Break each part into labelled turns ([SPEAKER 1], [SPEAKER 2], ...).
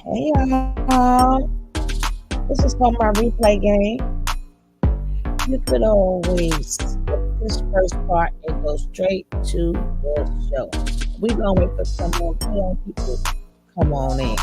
[SPEAKER 1] Hey y'all, this is for my replay game. You could always skip this first part and go straight to the show. We gonna wait for some more people to come on in.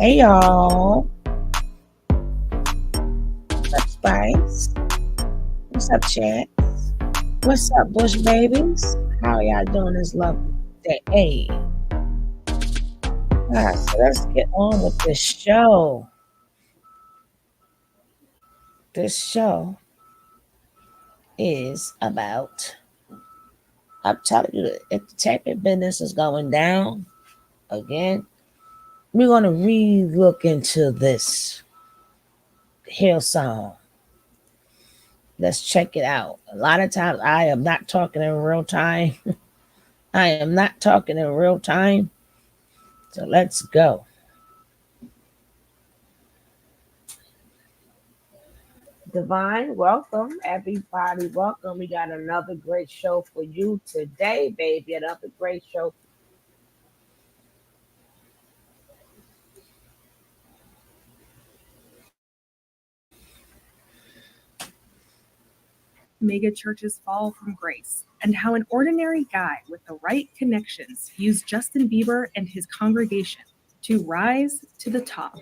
[SPEAKER 1] Hey y'all, what's up, Spice? What's up, Chat? What's up, Bush Babies? How y'all doing this lovely day? Hey, so let's get on with this show. This show is about, I'm telling you, if the taping business is going down again, we're going to re-look into this Hillside. Let's check it out. A lot of times I am not talking in real time. I am not talking in real time. So let's go. Divine, welcome. Everybody, welcome. We got another great show for you today, baby. Another great show.
[SPEAKER 2] Mega churches fall from grace, and how an ordinary guy with the right connections used Justin Bieber and his congregation to rise to the top.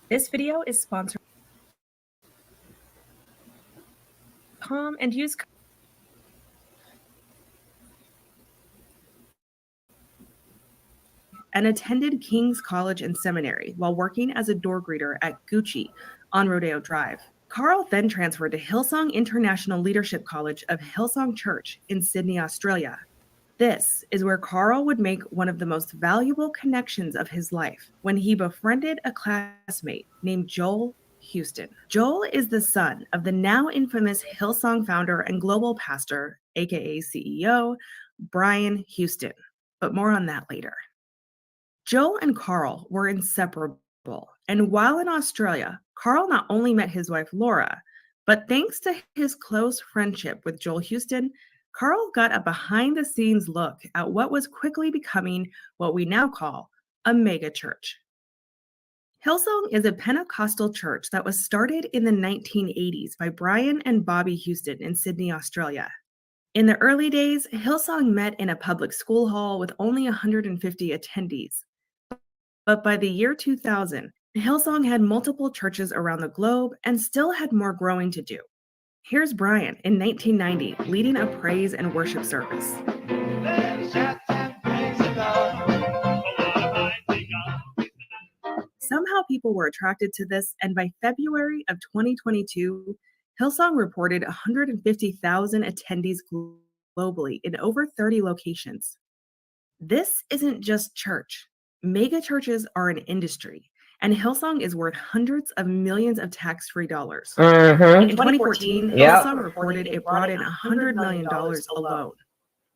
[SPEAKER 2] This video is sponsored by and use and attended King's College and Seminary while working as a door greeter at Gucci on Rodeo Drive. Carl then transferred to Hillsong International Leadership College of Hillsong Church in Sydney, Australia. This is where Carl would make one of the most valuable connections of his life when he befriended a classmate named Joel Houston. Joel is the son of the now infamous Hillsong founder and global pastor, aka CEO, Brian Houston, but more on that later. Joel and Carl were inseparable, and while in Australia, Carl not only met his wife Laura, but thanks to his close friendship with Joel Houston, Carl got a behind-the-scenes look at what was quickly becoming what we now call a mega church. Hillsong is a Pentecostal church that was started in the 1980s by Brian and Bobby Houston in Sydney, Australia. In the early days, Hillsong met in a public school hall with only 150 attendees. But by the year 2000, Hillsong had multiple churches around the globe and still had more growing to do. Here's Brian in 1990 leading a praise and worship service. Somehow people were attracted to this, and by February of 2022, Hillsong reported 150,000 attendees globally in over 30 locations. This isn't just church. Mega churches are an industry, and Hillsong is worth hundreds of millions of tax-free dollars. In 2014, Hillsong reported it brought in $100 million alone.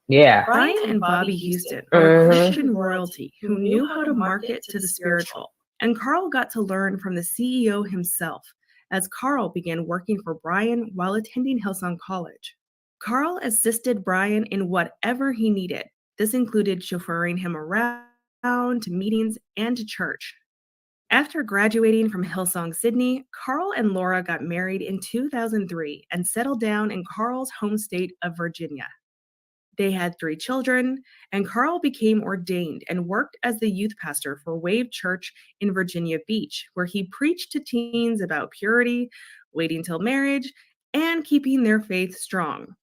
[SPEAKER 3] Yeah.
[SPEAKER 2] Brian and Bobby Houston are Christian royalty who knew how to market to the spiritual, and Carl got to learn from the CEO himself as Carl began working for Brian while attending Hillsong College. Carl assisted Brian in whatever he needed. This included chauffeuring him around to meetings and to church. After graduating from Hillsong Sydney, Carl and Laura got married in 2003 and settled down in Carl's home state of Virginia. They had 3 children, and Carl became ordained and worked as the youth pastor for Wave Church in Virginia Beach, where he preached to teens about purity, waiting till marriage, and keeping their faith strong.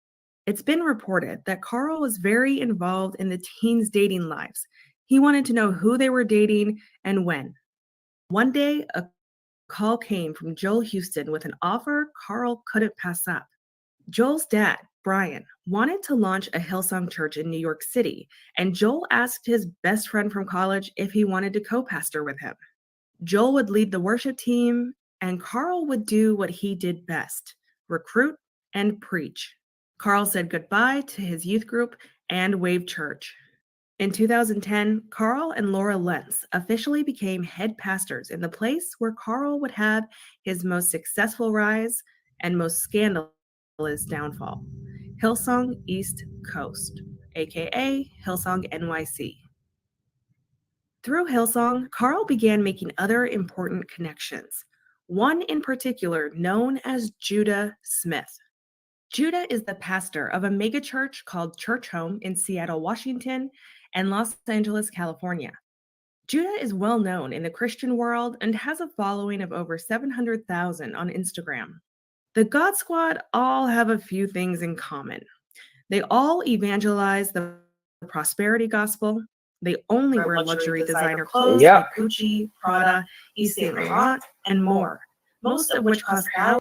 [SPEAKER 2] It's been reported that Carl was very involved in the teens' dating lives. He wanted to know who they were dating and when. One day, a call came from Joel Houston with an offer Carl couldn't pass up. Joel's dad, Brian, wanted to launch a Hillsong church in New York City, and Joel asked his best friend from college if he wanted to co-pastor with him. Joel would lead the worship team, and Carl would do what he did best, recruit and preach. Carl said goodbye to his youth group and Wave Church. In 2010, Carl and Laura Lentz officially became head pastors in the place where Carl would have his most successful rise and most scandalous downfall, Hillsong East Coast, aka Hillsong NYC. Through Hillsong, Carl began making other important connections, one in particular known as Judah Smith. Judah is the pastor of a megachurch called Church Home in Seattle, Washington, and Los Angeles, California. Judah is well known in the Christian world and has a following of over 700,000 on Instagram. The God Squad all have a few things in common. They all evangelize the prosperity gospel. They only wear luxury designer clothes like Gucci, Prada, Yves Saint Laurent, and more, most of which cost thousands.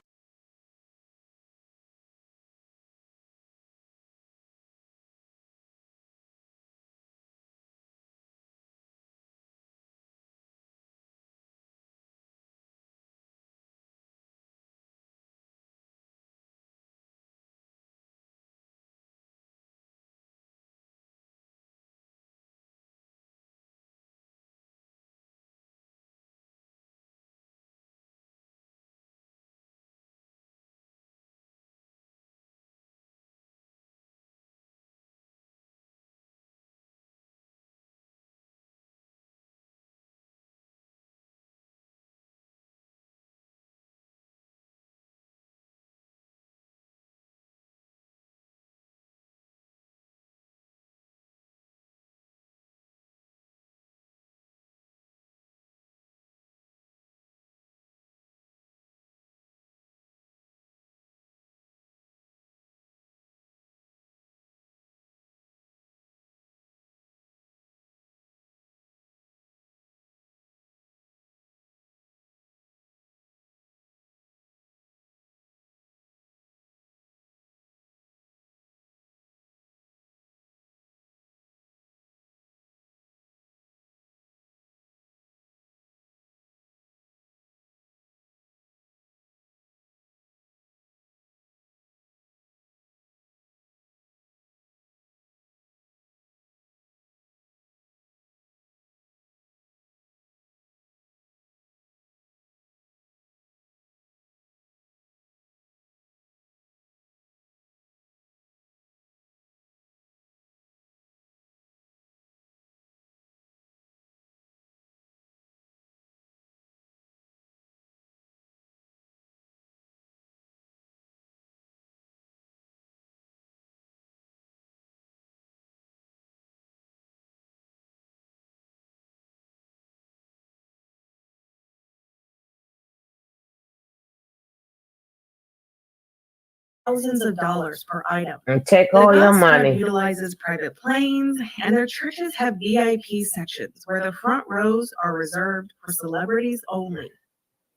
[SPEAKER 2] Thousands of dollars per item.
[SPEAKER 1] And take
[SPEAKER 2] The
[SPEAKER 1] all your
[SPEAKER 2] God Squad
[SPEAKER 1] money.
[SPEAKER 2] utilizes private planes, and their churches have VIP sections where the front rows are reserved for celebrities only.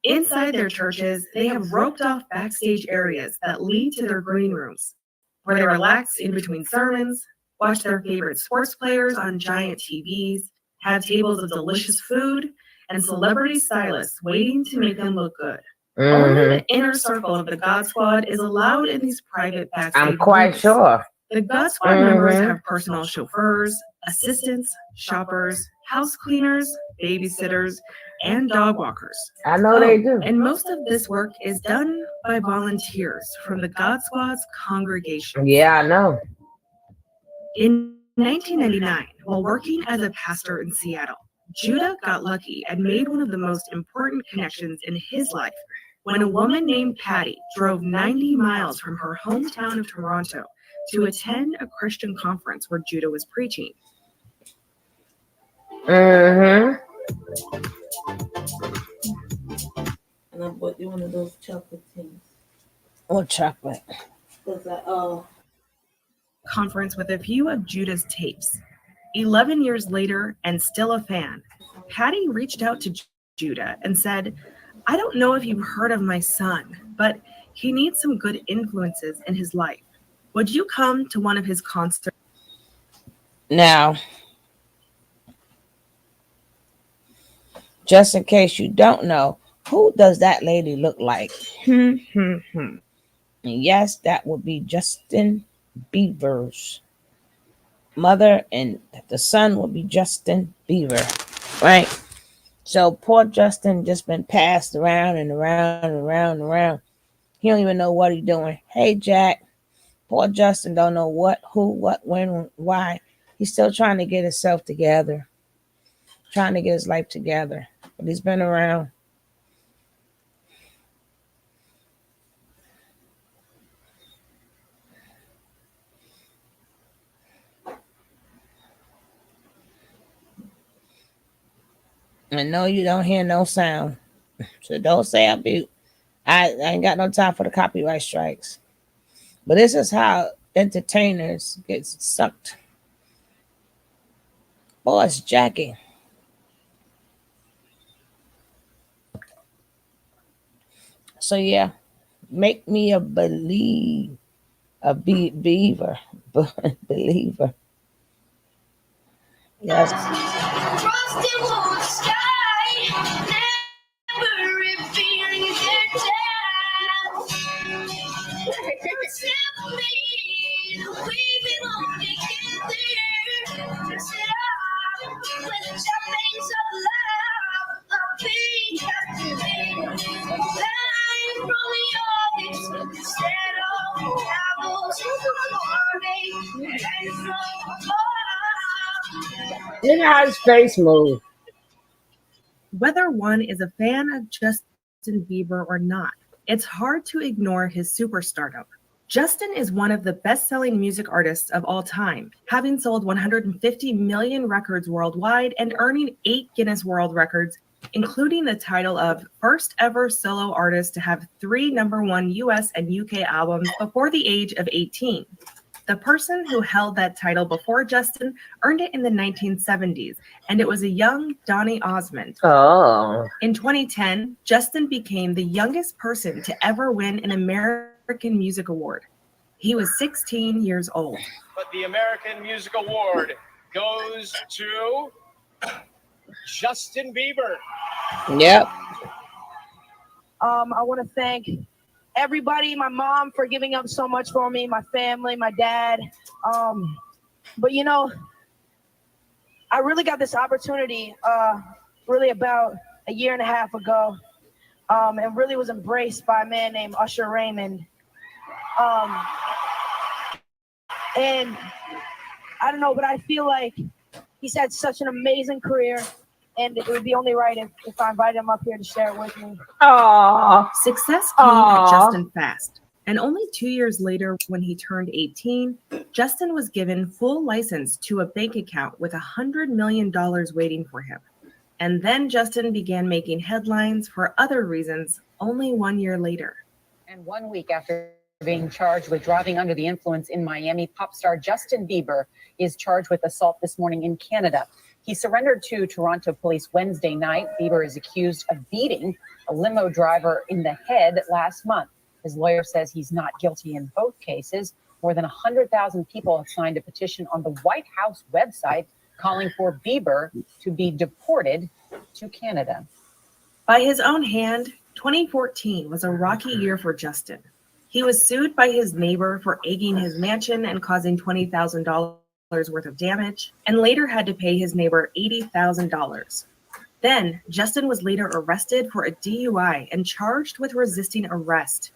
[SPEAKER 2] Inside their churches, they have roped off backstage areas that lead to their green rooms, where they relax in between sermons, watch their favorite sports players on giant TVs, have tables of delicious food, and celebrity stylists waiting to make them look good. Only the inner circle of the God Squad is allowed in these private backstage
[SPEAKER 1] I'm quite
[SPEAKER 2] rooms.
[SPEAKER 1] sure.
[SPEAKER 2] The God Squad members have personal chauffeurs, assistants, shoppers, house cleaners, babysitters, and dog walkers.
[SPEAKER 1] I know they do.
[SPEAKER 2] And most of this work is done by volunteers from the God Squad's congregation.
[SPEAKER 1] Yeah, I know.
[SPEAKER 2] In 1999, while working as a pastor in Seattle, Judah got lucky and made one of the most important connections in his life when a woman named Patty drove 90 miles from her hometown of Toronto to attend a Christian conference where Judah was preaching.
[SPEAKER 3] And I bought you one of those chocolate things.
[SPEAKER 1] What chocolate?
[SPEAKER 2] Conference with a few of Judah's tapes. 11 years later, and still a fan, Patty reached out to Judah and said, "I don't know if you've heard of my son, but he needs some good influences in his life. Would you come to one of his concerts?"
[SPEAKER 1] Now, just in case you don't know, who does that lady look like? And yes, that would be Justin Bieber's mother, and the son will be Justin Bieber, right? So poor Justin just been passed around and around and around and around. He don't even know what he's doing. Hey, Jack. Poor Justin don't know what, who, what, when, why. He's still trying to get himself together. trying to get his life together. But he's been around. And no, you don't hear no sound. So don't say I ain't got no time for the copyright strikes. But this is how entertainers get sucked. Oh, it's Jackie. So yeah, make me a beaver, believer. Yes.
[SPEAKER 2] Frosty won't sky, never revealing their depth. Except me, we belong together. Sit up with jumping so loud, I'll be captivated. Flying from your lips instead of travels morning and from afar.
[SPEAKER 1] Look at how his face moves.
[SPEAKER 2] Whether one is a fan of Justin Bieber or not, it's hard to ignore his superstardom. Justin is one of the best-selling music artists of all time, having sold 150 million records worldwide and earning 8 Guinness World Records, including the title of first ever solo artist to have 3 #1 US and UK albums before the age of 18. The person who held that title before Justin earned it in the 1970s, and it was a young Donny Osmond.
[SPEAKER 4] Oh.
[SPEAKER 2] In 2010, Justin became the youngest person to ever win an American Music Award. He was 16 years old.
[SPEAKER 5] But the American Music Award goes to Justin Bieber.
[SPEAKER 1] Yep.
[SPEAKER 6] I want to thank everybody, my mom for giving up so much for me, my family, my dad. But you know, I really got this opportunity really about a year and a half ago, and really was embraced by a man named Usher Raymond. And I don't know, but I feel like he's had such an amazing career, and it would be only right if I invited him up here to share it with me.
[SPEAKER 4] Aww.
[SPEAKER 2] Success came at Justin fast, and only 2 years later, when he turned 18, Justin was given full license to a bank account with $100 million waiting for him. And then Justin began making headlines for other reasons only 1 year later.
[SPEAKER 7] And 1 week after being charged with driving under the influence in Miami, pop star Justin Bieber is charged with assault this morning in Canada. He surrendered to Toronto police Wednesday night. Bieber is accused of beating a limo driver in the head last month. His lawyer says he's not guilty in both cases. More than 100,000 people have signed a petition on the White House website calling for Bieber to be deported to Canada.
[SPEAKER 2] By his own hand, 2014 was a rocky year for Justin. He was sued by his neighbor for egging his mansion and causing $20,000 worth of damage, and later had to pay his neighbor $80,000. Then, Justin was later arrested for a DUI and charged with resisting arrest.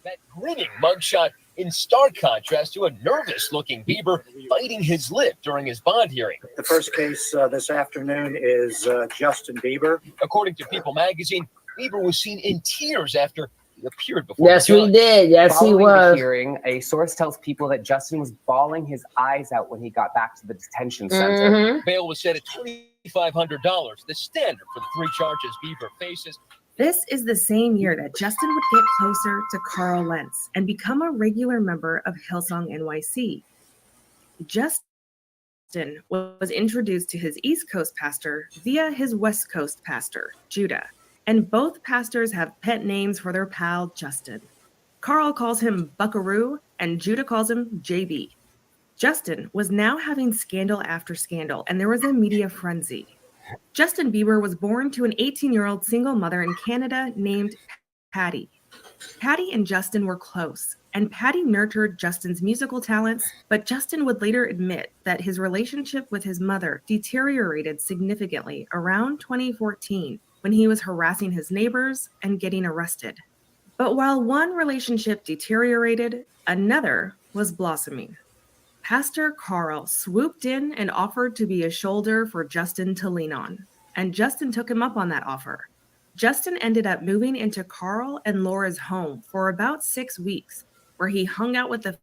[SPEAKER 5] That grinning mugshot in stark contrast to a nervous-looking Bieber biting his lip during his bond hearing.
[SPEAKER 8] The first case this afternoon is Justin Bieber.
[SPEAKER 5] According to People magazine, Bieber was seen in tears after he appeared before
[SPEAKER 4] Yes,
[SPEAKER 5] the judge.
[SPEAKER 4] we did. Yes,
[SPEAKER 9] Following
[SPEAKER 4] he
[SPEAKER 9] the
[SPEAKER 4] was.
[SPEAKER 9] hearing, a source tells People that Justin was bawling his eyes out when he got back to the detention center.
[SPEAKER 4] Mhm.
[SPEAKER 5] Bail was set at $2,500, the standard for the 3 charges Bieber faces.
[SPEAKER 2] This is the same year that Justin would get closer to Carl Lentz and become a regular member of Hillsong NYC. Justin was introduced to his East Coast pastor via his West Coast pastor, Judah, and both pastors have pet names for their pal, Justin. Carl calls him Buckaroo, and Judah calls him JB. Justin was now having scandal after scandal, and there was a media frenzy. Justin Bieber was born to an 18-year-old single mother in Canada named Patty. Patty and Justin were close, and Patty nurtured Justin's musical talents, but Justin would later admit that his relationship with his mother deteriorated significantly around 2014 when he was harassing his neighbors and getting arrested. But while one relationship deteriorated, another was blossoming. Pastor Carl swooped in and offered to be a shoulder for Justin to lean on. and Justin took him up on that offer. Justin ended up moving into Carl and Laura's home for about 6 weeks, where he hung out with the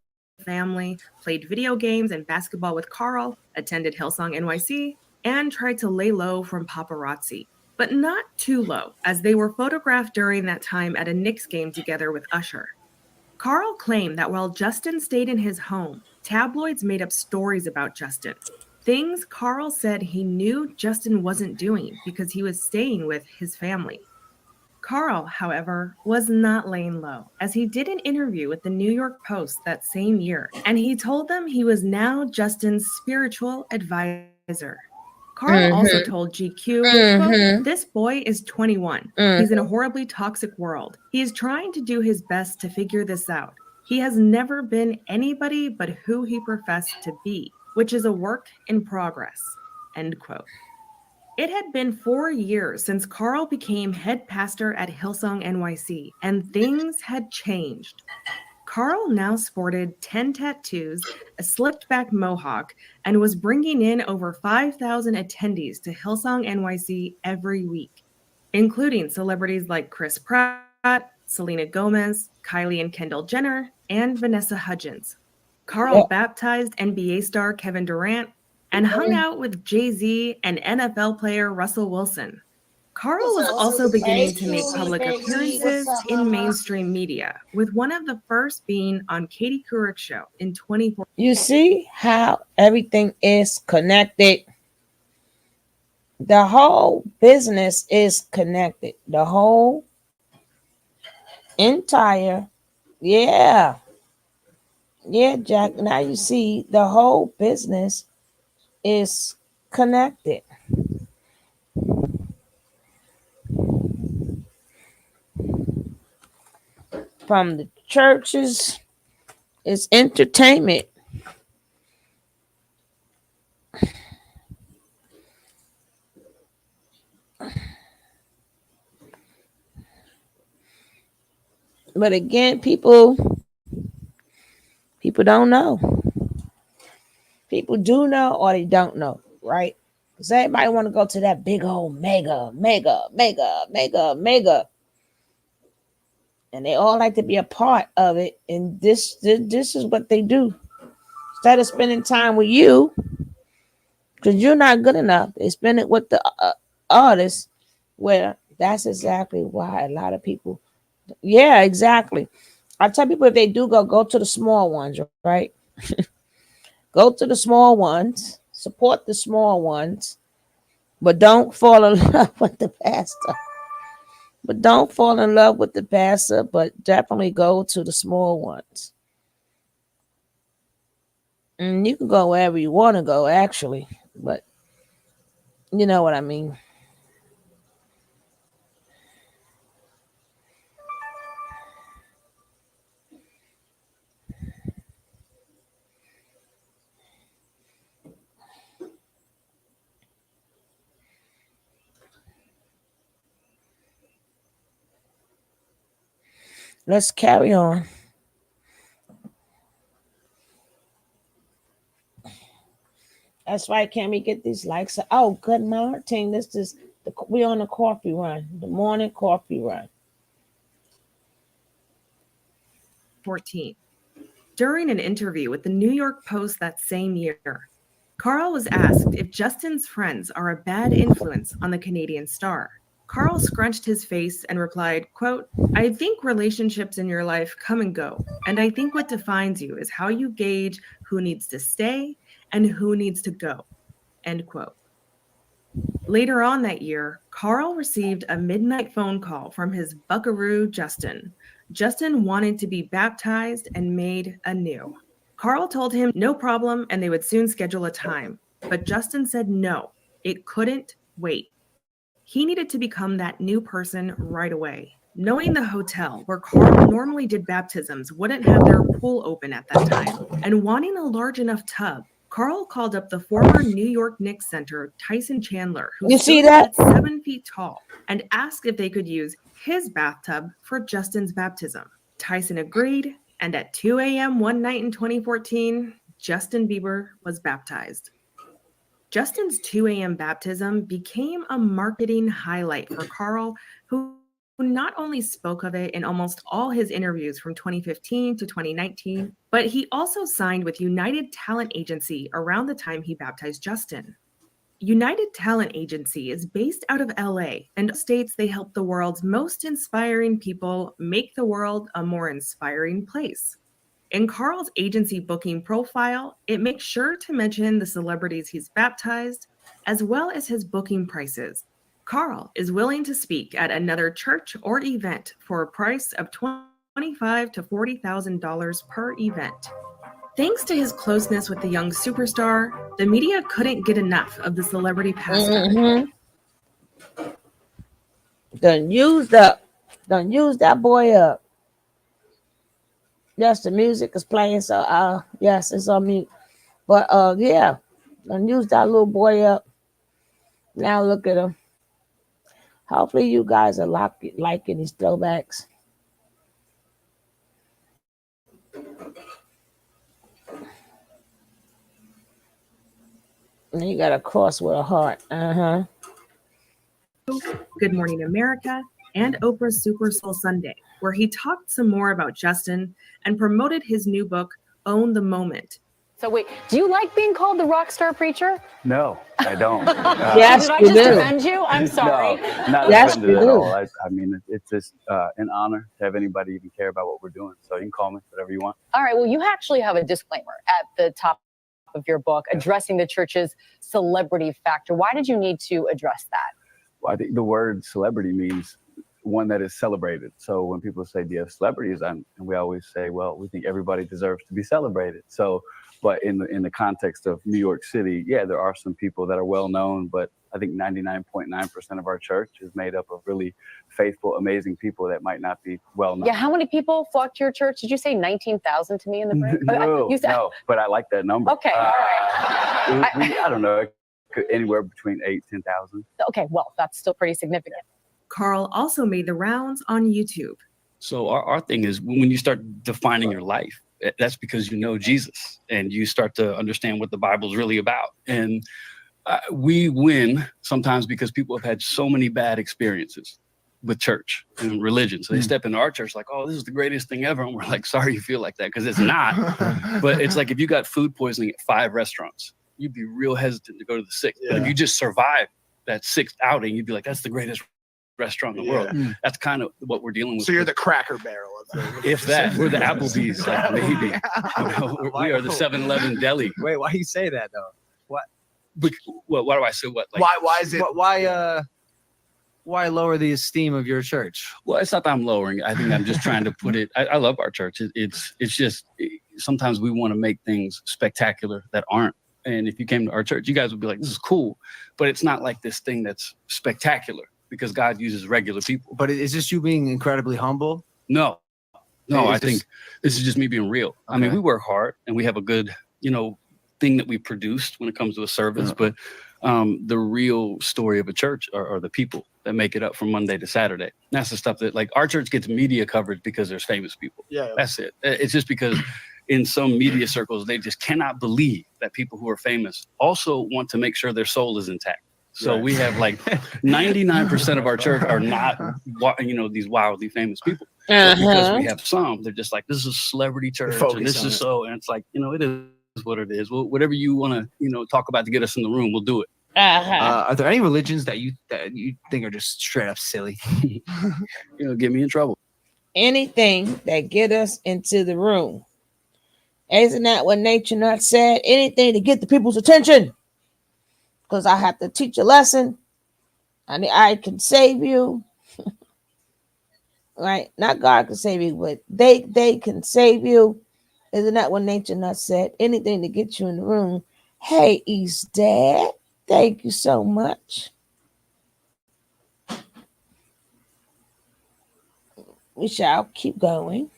[SPEAKER 2] family, played video games and basketball with Carl, attended Hillsong NYC, and tried to lay low from paparazzi. But not too low, as they were photographed during that time at a Knicks game together with Usher. Carl claimed that while Justin stayed in his home, tabloids made up stories about Justin. Things Carl said he knew Justin wasn't doing because he was staying with his family. Carl, however, was not laying low, as he did an interview with the New York Post that same year, and he told them he was now Justin's spiritual advisor. Carl also told GQ, quote, "This boy is 21. He's in a horribly toxic world. He is trying to do his best to figure this out. He has never been anybody but who he professed to be, which is a work in progress," end quote. It had been 4 years since Carl became head pastor at Hillsong NYC, and things had changed. Carl now sported 10 tattoos, a slicked back mohawk, and was bringing in over 5,000 attendees to Hillsong NYC every week, including celebrities like Chris Pratt, Selena Gomez, Kylie and Kendall Jenner, and Vanessa Hudgens. Carl baptized NBA star Kevin Durant and hung out with Jay-Z and NFL player Russell Wilson. Carl was also beginning to make public appearances in mainstream media, with one of the first being on Katie Couric's show in 2014.
[SPEAKER 1] You see how everything is connected? The whole business is connected. The whole entire, yeah, Jack. Now you see the whole business is connected. From the churches, it's entertainment. But again, people don't know. People do know or they don't know, right? Because everybody want to go to that big old mega. And they all like to be a part of it. And this is what they do. Instead of spending time with you, because you're not good enough, they spend it with the artists, where that's exactly why a lot of people, yeah, exactly. I tell people, if they do go to the small ones, right? Go to the small ones, support the small ones, but don't fall in love with the pastor. But definitely go to the small ones. And you can go wherever you want to go, actually, but you know what I mean. Let's carry on. That's right. Can we get these likes? Oh, good morning. This is we on the coffee run, the morning coffee run.
[SPEAKER 2] 14. During an interview with the New York Post that same year, Carl was asked if Justin's friends are a bad influence on the Canadian star. Carl scrunched his face and replied, quote, "I think relationships in your life come and go, and I think what defines you is how you gauge who needs to stay and who needs to go," end quote. Later on that year, Carl received a midnight phone call from his buckaroo, Justin. Justin wanted to be baptized and made anew. Carl told him no problem and they would soon schedule a time, but Justin said no, it couldn't wait. He needed to become that new person right away. Knowing the hotel where Carl normally did baptisms wouldn't have their pool open at that time, and wanting a large enough tub, Carl called up the former New York Knicks center, Tyson Chandler, who stood at 7 feet tall, and asked if they could use his bathtub for Justin's baptism. Tyson agreed, and at 2 a.m. one night in 2014, Justin Bieber was baptized. Justin's 2 a.m. baptism became a marketing highlight for Carl, who not only spoke of it in almost all his interviews from 2015 to 2019, but he also signed with United Talent Agency around the time he baptized Justin. United Talent Agency is based out of LA and states they help the world's most inspiring people make the world a more inspiring place. In Carl's agency booking profile, it makes sure to mention the celebrities he's baptized, as well as his booking prices. Carl is willing to speak at another church or event for a price of $25,000 to $40,000 per event. Thanks to his closeness with the young superstar, the media couldn't get enough of the celebrity pastor.
[SPEAKER 1] Done used that boy up. Yes, the music is playing, so yes, it's on mute. But yeah, done used that little boy up. Now look at him. Hopefully you guys are liking these throwbacks. And you got a cross with a heart.
[SPEAKER 2] Good Morning America and Oprah's Super Soul Sunday, where he talked some more about Justin and promoted his new book, Own the Moment.
[SPEAKER 7] So wait, do you like being called the rock star preacher?
[SPEAKER 10] No, I don't.
[SPEAKER 1] Yes,
[SPEAKER 7] Did I
[SPEAKER 1] you
[SPEAKER 7] just
[SPEAKER 1] do.
[SPEAKER 7] offend you? I'm sorry.
[SPEAKER 10] No, not
[SPEAKER 1] Yes,
[SPEAKER 10] offended
[SPEAKER 1] you
[SPEAKER 10] at
[SPEAKER 1] do.
[SPEAKER 10] all. I mean, it's just an honor to have anybody even care about what we're doing. So you can call me whatever you want.
[SPEAKER 7] All right, well, you actually have a disclaimer at the top of your book addressing the church's celebrity factor. Why did you need to address that?
[SPEAKER 10] Well, I think the word celebrity means one that is celebrated. So when people say, do you have celebrities? And we always say, well, we think everybody deserves to be celebrated. So, but in the context of New York City, yeah, there are some people that are well known, but I think 99.9% of our church is made up of really faithful, amazing people that might not be well known.
[SPEAKER 7] Yeah, how many people flocked to your church? Did you say 19,000 to me in the break?
[SPEAKER 10] No,
[SPEAKER 7] You said-
[SPEAKER 10] no, but I like that number.
[SPEAKER 7] Okay, all right.
[SPEAKER 10] I don't know, anywhere between 8,000 and 10,000.
[SPEAKER 7] Okay, well, that's still pretty significant.
[SPEAKER 2] Carl also made the rounds on YouTube.
[SPEAKER 11] So our thing is when you start defining your life, that's because you know Jesus and you start to understand what the Bible's really about. And we win sometimes because people have had so many bad experiences with church and religion. So they step into our church like, oh, this is the greatest thing ever. And we're like, sorry you feel like that, because it's not. But it's like if you got food poisoning at 5 restaurants, you'd be real hesitant to go to the 6th. Yeah. But if you just survive that 6th outing, you'd be like, that's the greatest restaurant in the world. That's kind of what we're dealing with.
[SPEAKER 12] So you're the Cracker Barrel of the
[SPEAKER 11] if that, we're the Applebee's, like, maybe. We are the 7-Eleven deli.
[SPEAKER 13] Wait, why do you say that though? What?
[SPEAKER 11] Why do I say what? Like,
[SPEAKER 12] why is it?
[SPEAKER 13] Why lower the esteem of your church?
[SPEAKER 11] Well, it's not that I'm lowering it. I think I'm just trying to put it. I love our church. It's just sometimes we want to make things spectacular that aren't. And if you came to our church, you guys would be like, this is cool, but it's not like this thing that's spectacular. Because God uses regular people.
[SPEAKER 13] But is this you being incredibly humble?
[SPEAKER 11] No, I think this is just me being real. Okay. I mean, we work hard and we have a good, thing that we produced when it comes to a service. But the real story of a church are the people that make it up from Monday to Saturday. And that's the stuff that, like, our church gets media coverage because there's famous people. Yeah, that's it. It's just because in some media circles, they just cannot believe that people who are famous also want to make sure their soul is intact. So we have like 99% of our church are not, these wildly famous people. Because we have some, they're just like, this is a celebrity church, and this is so, and it's like, it is what it is. Well, whatever you want to, talk about to get us in the room, we'll do it.
[SPEAKER 13] Are there any religions that you think are just straight up silly?
[SPEAKER 11] Get me in trouble.
[SPEAKER 1] Anything that get us into the room. Isn't that what Nature Nut said? Anything to get the people's attention. Because I have to teach a lesson, and I can save you, right? Not God can save you, but they can save you. Isn't that what Nature Nut said? Anything to get you in the room. Hey, East Dad, thank you so much. We shall keep going.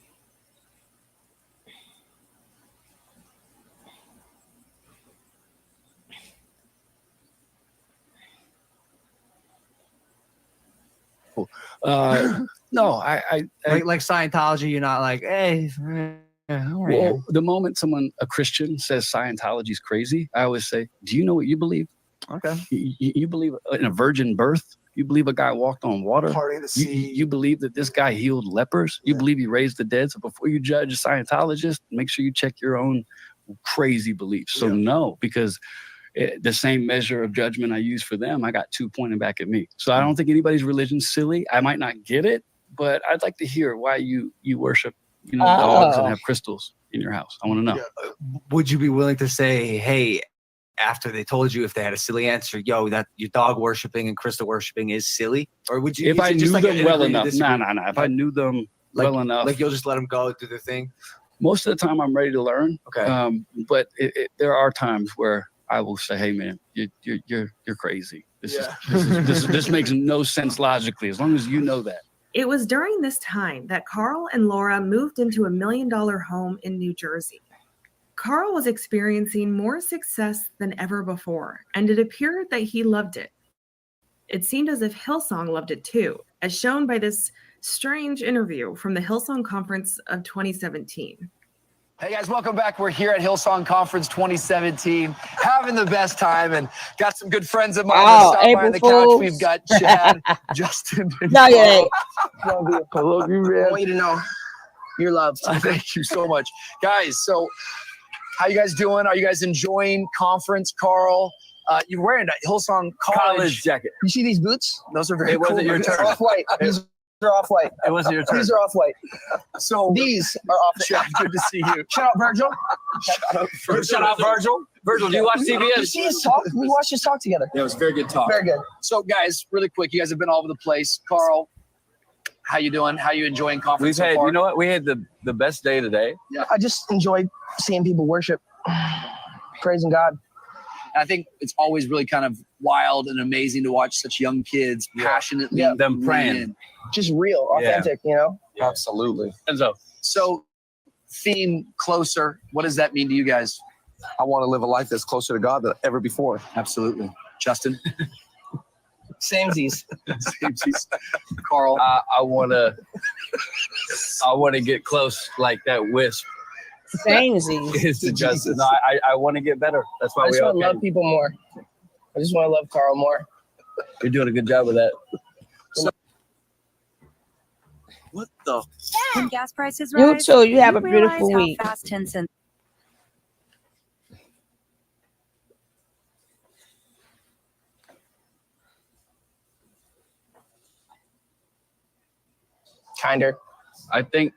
[SPEAKER 11] No, I
[SPEAKER 13] like Scientology. You're not like, hey.
[SPEAKER 11] Well, the moment a Christian says Scientology is crazy, I always say, do you know what you believe?
[SPEAKER 13] Okay.
[SPEAKER 11] You believe in a virgin birth? You believe a guy walked on water?
[SPEAKER 12] Party of the sea.
[SPEAKER 11] You believe that this guy healed lepers? You believe he raised the dead? So before you judge a Scientologist, make sure you check your own crazy beliefs. So no, because the same measure of judgment I use for them, I got 2 pointing back at me. So I don't think anybody's religion's silly. I might not get it, but I'd like to hear why you worship, dogs and have crystals in your house. I want to know.
[SPEAKER 13] Would you be willing to say, hey, after they told you, if they had a silly answer, yo, that your dog worshiping and crystal worshiping is silly? Or would you,
[SPEAKER 11] if I knew them well enough, no. If I knew them well enough,
[SPEAKER 13] like you'll just let them go do their thing.
[SPEAKER 11] Most of the time, I'm ready to learn.
[SPEAKER 13] Okay.
[SPEAKER 11] But there are times where I will say, hey man, you're crazy. This makes no sense logically. As long as you know that.
[SPEAKER 2] It was during this time that Carl and Laura moved into a $1 million home in New Jersey. Carl was experiencing more success than ever before, and it appeared that he loved it. It seemed as if Hillsong loved it too, as shown by this strange interview from the Hillsong Conference of 2017.
[SPEAKER 14] Hey guys, welcome back. We're here at Hillsong Conference 2017, having the best time, and got some good friends of mine that stopped by on the couch. We've got Chad, Justin.
[SPEAKER 1] No, you ain't.
[SPEAKER 14] I love you, man. I want you to know you're loved. Thank you so much. Guys, so how you guys doing? Are you guys enjoying conference, Carl? You're wearing a Hillsong college
[SPEAKER 9] jacket.
[SPEAKER 14] You see these boots? Those are very
[SPEAKER 9] It wasn't
[SPEAKER 14] cool.
[SPEAKER 9] your turn.
[SPEAKER 14] Off-white. These are off-white.
[SPEAKER 9] It wasn't your turn.
[SPEAKER 14] These are off-white. So these are off. Chad, good to see you. Shout out Virgil.
[SPEAKER 9] Shout out Virgil. Virgil, do you watch
[SPEAKER 14] Did you
[SPEAKER 9] CBS?
[SPEAKER 14] see his talk? We watched his talk together.
[SPEAKER 9] Yeah, it was a very good talk.
[SPEAKER 14] Very good. So guys, really quick, you guys have been all over the place. Carl, how you doing? How you enjoying conference
[SPEAKER 9] We've had,
[SPEAKER 14] so far?
[SPEAKER 9] you know what? We had the best day today.
[SPEAKER 14] Yeah. I just enjoyed seeing people worship, praising God. I think it's always really kind of wild and amazing to watch such young kids passionately
[SPEAKER 9] them praying.
[SPEAKER 14] in. Just real, authentic, you know?
[SPEAKER 9] Absolutely.
[SPEAKER 11] And
[SPEAKER 14] so theme closer, what does that mean to you guys?
[SPEAKER 15] I want to live a life that's closer to God than ever before.
[SPEAKER 14] Absolutely. Justin? Samesies.
[SPEAKER 9] Samesies.
[SPEAKER 14] Carl?
[SPEAKER 9] I want to get close like that wisp.
[SPEAKER 1] Samesies.
[SPEAKER 9] Is to Justin. No, I want to get better. That's why
[SPEAKER 14] I just
[SPEAKER 9] we all
[SPEAKER 14] want to love people more. I just want to love Carl more.
[SPEAKER 9] You're doing a good job with that.
[SPEAKER 14] What the?
[SPEAKER 16] When gas prices
[SPEAKER 1] You
[SPEAKER 16] rise,
[SPEAKER 1] too. You have a
[SPEAKER 16] realize
[SPEAKER 1] beautiful
[SPEAKER 16] how
[SPEAKER 1] week.
[SPEAKER 16] fast 10 cents.
[SPEAKER 14] Kinder.
[SPEAKER 11] I think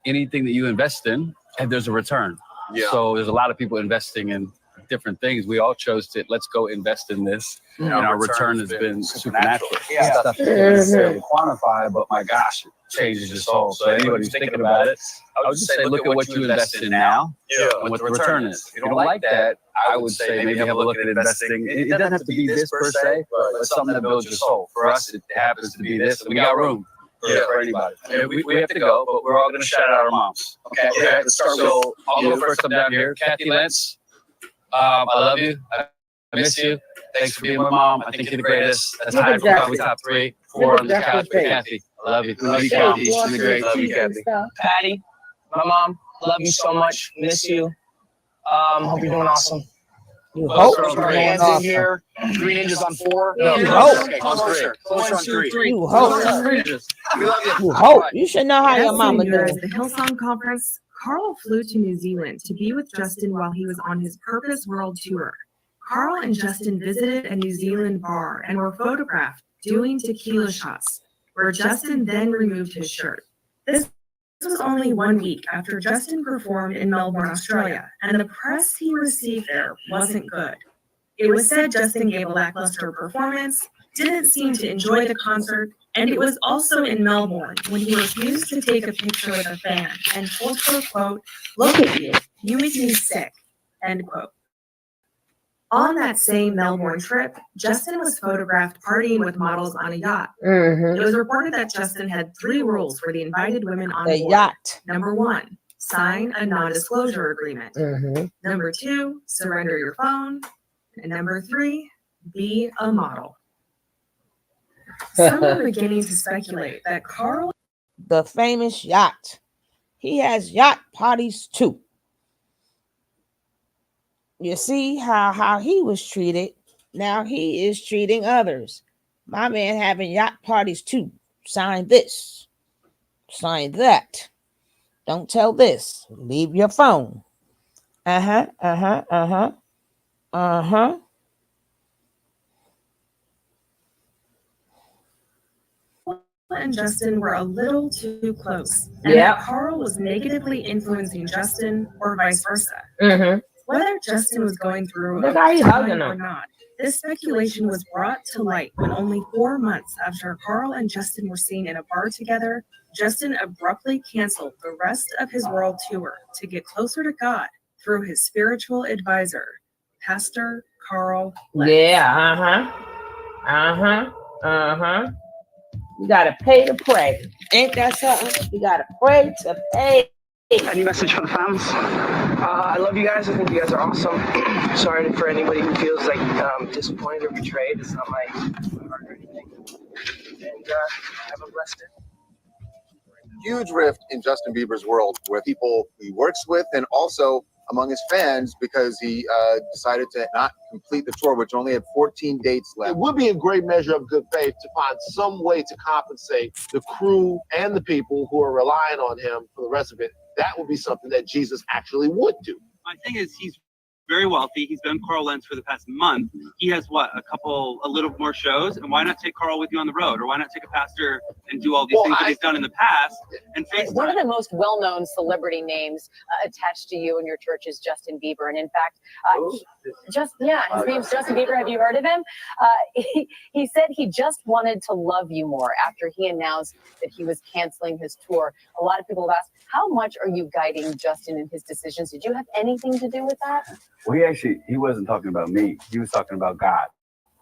[SPEAKER 11] anything that you invest in, and there's a return.
[SPEAKER 15] Yeah.
[SPEAKER 11] So there's a lot of people investing in different things. We all chose to let's go invest in this, and our return has been supernatural.
[SPEAKER 14] Yeah.
[SPEAKER 11] Stuff you can't necessarily quantify, but my gosh, it changes your soul. So anybody who's thinking about it, I would just say look at what you invest in now, and what the return is. If you don't like that, I would say maybe have a look at investing. It doesn't have to be this per se, but something that builds your soul. For us, it happens to be this, and we got room. For anybody. We have to go, but we're all going to shout out our moms.
[SPEAKER 14] Okay.
[SPEAKER 11] Let's start. So I'll go first. I'm down here. Kathy Lentz, I love you. I miss you. Thanks for being my mom. I think you're the greatest. That's tied for probably top 3, 4 on the couch. But Kathy, I love you. Love you, Kathy. She's the great. Love you, Kathy.
[SPEAKER 14] Patty, my mom, love you so much. Miss you. Hope you're doing awesome.
[SPEAKER 1] You hope
[SPEAKER 14] Throw
[SPEAKER 1] you're
[SPEAKER 14] our
[SPEAKER 1] doing
[SPEAKER 14] hands in
[SPEAKER 1] awesome.
[SPEAKER 14] here. 3 ninjas on 4.
[SPEAKER 1] You
[SPEAKER 14] No,
[SPEAKER 1] hope.
[SPEAKER 14] Okay, closer. Closer on 3.
[SPEAKER 1] You hope.
[SPEAKER 14] We love you.
[SPEAKER 1] You hope. You should know how
[SPEAKER 2] That
[SPEAKER 1] your mama
[SPEAKER 2] same year
[SPEAKER 1] doing.
[SPEAKER 2] at the Hillsong Conference, Carl flew to New Zealand to be with Justin while he was on his Purpose World Tour. Carl and Justin visited a New Zealand bar and were photographed doing tequila shots, where Justin then removed his shirt. This was only 1 week after Justin performed in Melbourne, Australia, and the press he received there wasn't good. It was said Justin gave a lackluster performance, didn't seem to enjoy the concert, and it was also in Melbourne when he refused to take a picture with a fan and told her, quote, "Look at you, you make me sick," end quote. On that same Melbourne trip, Justin was photographed partying with models on a yacht. It was reported that Justin had 3 rules for the invited women on
[SPEAKER 1] The
[SPEAKER 2] board.
[SPEAKER 1] yacht.
[SPEAKER 2] Number 1, sign a non-disclosure agreement. Number 2, surrender your phone. And number 3, be a model. Some are beginning to speculate that Carl
[SPEAKER 1] The famous yacht. He has yacht parties too. You see how he was treated Now he is treating others. My man having yacht parties too. Sign this. Sign that. Don't tell this. Leave your phone. Uh-huh. Uh-huh. Uh-huh. Uh-huh.
[SPEAKER 2] And Justin were a little too close, and that Carl was negatively influencing Justin or vice versa. Whether Justin was going through a time or not, this speculation was brought to light when only 4 months after Carl and Justin were seen in a bar together, Justin abruptly canceled the rest of his world tour to get closer to God through his spiritual advisor, Pastor Carl Lentz.
[SPEAKER 4] You gotta pay to pray. Ain't that something? You gotta pray to pay.
[SPEAKER 16] Any message for the fans? I love you guys. I think you guys are awesome. Sorry for anybody who feels like disappointed or betrayed. It's not my heart or anything. And have a blessed day.
[SPEAKER 17] Huge rift in Justin Bieber's world with people he works with and also among his fans because he decided to not complete the tour, which only had 14 dates left.
[SPEAKER 18] It would be a great measure of good faith to find some way to compensate the crew and the people who are relying on him for the rest of it. That would be something that Jesus actually would do.
[SPEAKER 19] My thing is he's very wealthy. He's been Carl Lentz for the past month. He has a little more shows, and why not take Carl with you on the road, or why not take a pastor and do all these things that he's done in the past and FaceTime?
[SPEAKER 7] One of the most well-known celebrity names attached to you and your church is Justin Bieber, and in fact, his name's Justin Bieber. Have you heard of him? He said he just wanted to love you more after he announced that he was canceling his tour. A lot of people have asked, how much are you guiding Justin in his decisions? Did you have anything to do with that?
[SPEAKER 10] Well, he wasn't talking about me. He was talking about God.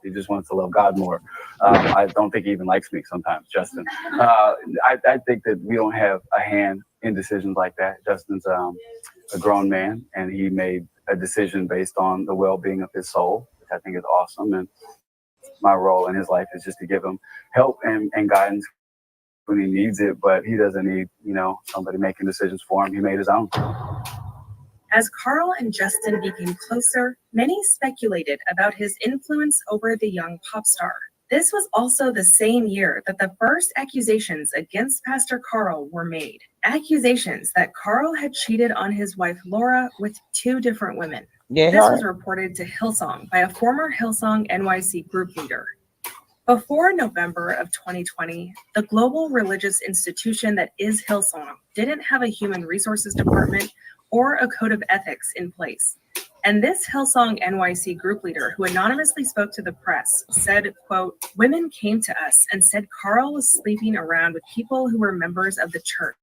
[SPEAKER 10] He just wants to love God more. I don't think he even likes me sometimes, Justin. I think that we don't have a hand in decisions like that. Justin's a grown man, and he made a decision based on the well-being of his soul, which I think is awesome. And my role in his life is just to give him help and guidance when he needs it, but he doesn't need, somebody making decisions for him. He made his own.
[SPEAKER 2] As Carl and Justin became closer, many speculated about his influence over the young pop star. This was also the same year that the first accusations against Pastor Carl were made. Accusations that Carl had cheated on his wife Laura with 2 different women. This was reported to Hillsong by a former Hillsong NYC group leader. Before November of 2020, the global religious institution that is Hillsong didn't have a human resources department or a code of ethics in place. And this Hillsong NYC group leader who anonymously spoke to the press said, quote, "Women came to us and said Carl was sleeping around with people who were members of the church,"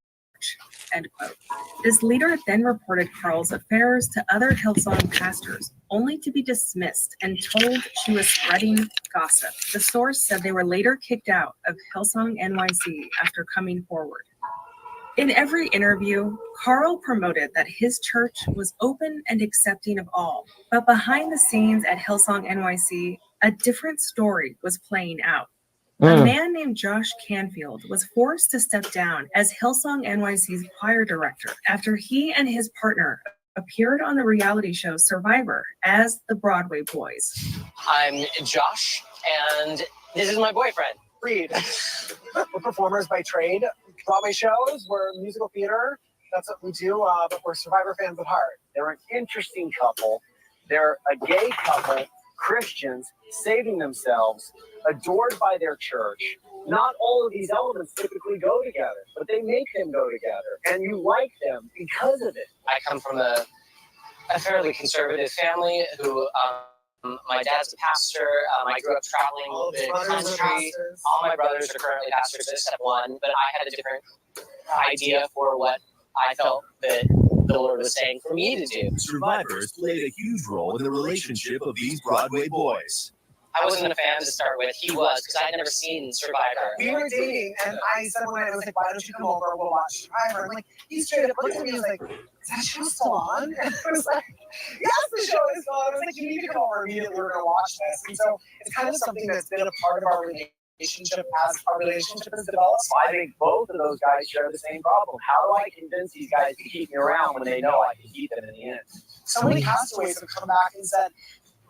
[SPEAKER 2] end quote. This leader then reported Carl's affairs to other Hillsong pastors, only to be dismissed and told she was spreading gossip. The source said they were later kicked out of Hillsong NYC after coming forward. In every interview, Carl promoted that his church was open and accepting of all. But behind the scenes at Hillsong NYC, a different story was playing out. A man named Josh Canfield was forced to step down as Hillsong NYC's choir director after he and his partner appeared on the reality show Survivor as the Broadway Boys.
[SPEAKER 20] I'm Josh, and this is my boyfriend,
[SPEAKER 14] Reed. We're performers by trade. Broadway shows, we're musical theater. That's what we do, but we're Survivor fans at heart.
[SPEAKER 9] They're an interesting couple. They're a gay couple, Christians, saving themselves, adored by their church. Not all of these elements typically go together, but they make them go together, and you like them because of it.
[SPEAKER 20] I come from a fairly conservative family who, my dad's a pastor. I grew up traveling the country. All my brothers are currently pastors except one, but I had a different idea for what I felt that the Lord was saying for me to do.
[SPEAKER 21] Survivors played a huge role in the relationship of these Broadway boys.
[SPEAKER 20] I wasn't a fan to start with. He was, because I'd never seen Survivor.
[SPEAKER 14] We were dating, and I said one night, I was like, "Why don't you come over? We'll watch Survivor." And he straight up looked at me and was like, "Is that show still on?" And I was like, "Yes, the show is on." I was like, "You need to come over immediately. We're going to watch this." And so it's kind of something that's been a part of our relationship as our relationship has developed.
[SPEAKER 9] I think both of those guys share the same problem. How do I convince these guys to keep me around when they know I can keep them in the end?
[SPEAKER 14] So many castaways have come back and said,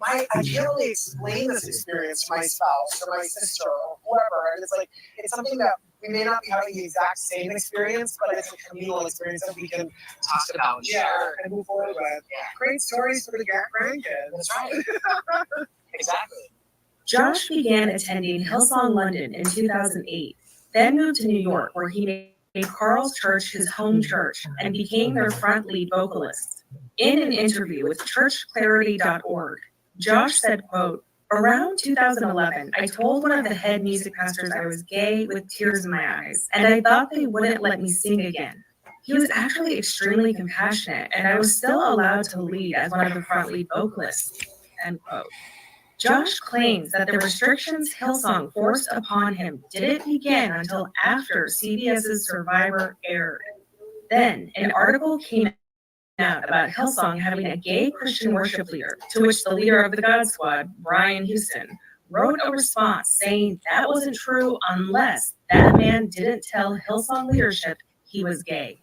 [SPEAKER 3] I can't really explain this experience to my spouse or my sister or whoever. And it's like, it's something that we may not be having the exact same experience, but it's a communal experience that we can talk about and share and move forward with. Great stories for the grandkids.
[SPEAKER 20] That's right. Exactly.
[SPEAKER 2] Josh began attending Hillsong London in 2008, then moved to New York, where he made Carl's church his home church and became their front lead vocalist. In an interview with churchclarity.org, Josh said, quote, "Around 2011, I told one of the head music pastors I was gay with tears in my eyes, and I thought they wouldn't let me sing again. He was actually extremely compassionate, and I was still allowed to lead as one of the front lead vocalists," end quote. Josh claims that the restrictions Hillsong forced upon him didn't begin until after CBS's Survivor aired. Then, an article came out about Hillsong having a gay Christian worship leader, to which the leader of the God Squad, Brian Houston, wrote a response saying that wasn't true unless that man didn't tell Hillsong leadership he was gay.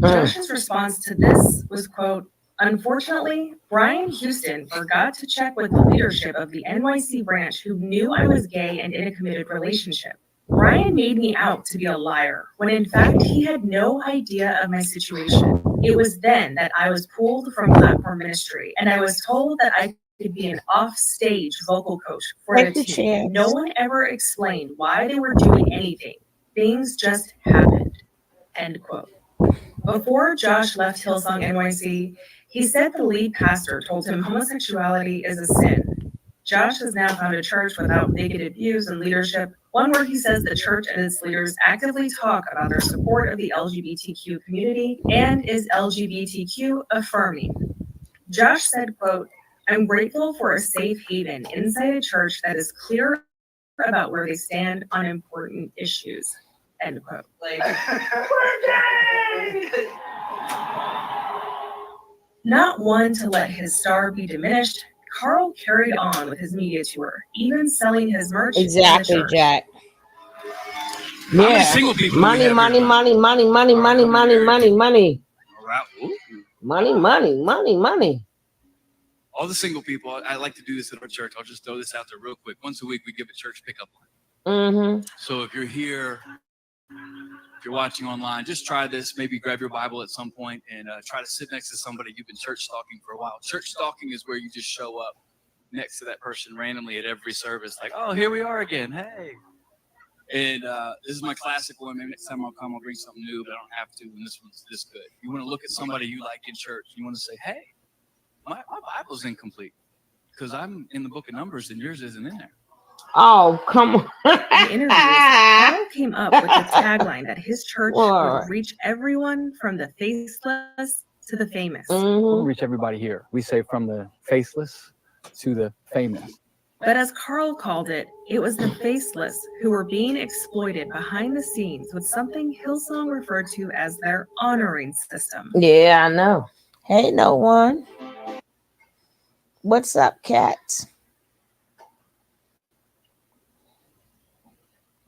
[SPEAKER 2] Josh's response to this was, quote, "Unfortunately, Brian Houston forgot to check with the leadership of the NYC branch who knew I was gay and in a committed relationship. Brian made me out to be a liar, when in fact he had no idea of my situation. It was then that I was pulled from platform ministry, and I was told that I could be an off-stage vocal coach for
[SPEAKER 1] Take
[SPEAKER 2] the
[SPEAKER 1] the
[SPEAKER 2] team.
[SPEAKER 1] chance.
[SPEAKER 2] No one ever explained why they were doing anything. Things just happened," end quote. Before Josh left Hillsong NYC, he said the lead pastor told him homosexuality is a sin. Josh has now found a church without bigoted views and leadership, one where he says the church and its leaders actively talk about their support of the LGBTQ community and is LGBTQ affirming. Josh said, quote, "I'm grateful for a safe haven inside a church that is clear about where they stand on important issues," end quote. Not one to let his star be diminished, Carl carried on with his media tour, even selling his merch.
[SPEAKER 1] Exactly,
[SPEAKER 2] in the church.
[SPEAKER 1] Jack.
[SPEAKER 11] many
[SPEAKER 1] Yeah.
[SPEAKER 11] single people do we
[SPEAKER 1] Money,
[SPEAKER 11] have
[SPEAKER 1] money,
[SPEAKER 11] here?
[SPEAKER 1] money, money, money, money, money, money, money.
[SPEAKER 11] All right. Ooh.
[SPEAKER 1] Money, money, money, money.
[SPEAKER 11] All the single people, I like to do this at our church. I'll just throw this out there real quick. Once a week, we give a church pickup line.
[SPEAKER 1] Mm-hmm.
[SPEAKER 11] So if you're here, if you're watching online, just try this. Maybe grab your Bible at some point and try to sit next to somebody you've been church stalking for a while. Church stalking is where you just show up next to that person randomly at every service, like, "Oh, here we are again. Hey." And this is my classic one. Maybe next time I'll come, I'll bring something new, but I don't have to. And this one's this good. You want to look at somebody you like in church. You want to say, "Hey, my Bible's incomplete because I'm in the book of Numbers and yours isn't in there."
[SPEAKER 1] Oh, come on.
[SPEAKER 2] In interviews, Carl came up with the tagline that his church would reach everyone from the faceless to the famous.
[SPEAKER 1] Mm-hmm.
[SPEAKER 22] We reach everybody here. We say from the faceless to the famous.
[SPEAKER 2] But as Carl called it, it was the faceless who were being exploited behind the scenes with something Hillsong referred to as their honoring system.
[SPEAKER 1] Yeah, I know. Hey, no one. What's up, cats?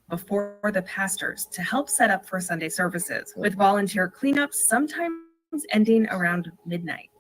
[SPEAKER 2] Before the pastors to help set up for Sunday services, with volunteer cleanups sometimes ending around midnight.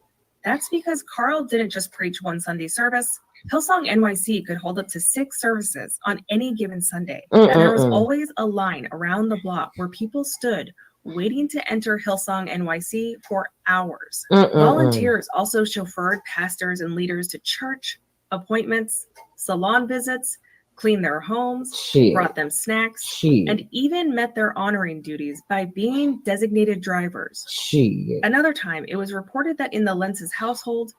[SPEAKER 2] That's because Carl didn't just preach one Sunday service. Hillsong NYC could hold up to 6 services on any given Sunday. And there was always a line around the block where people stood waiting to enter Hillsong NYC for hours. Volunteers also chauffeured pastors and leaders to church, appointments, salon visits, cleaned their homes, brought them snacks, and even met their honoring duties by being designated drivers. Another time, it was reported that in the Lentz's household,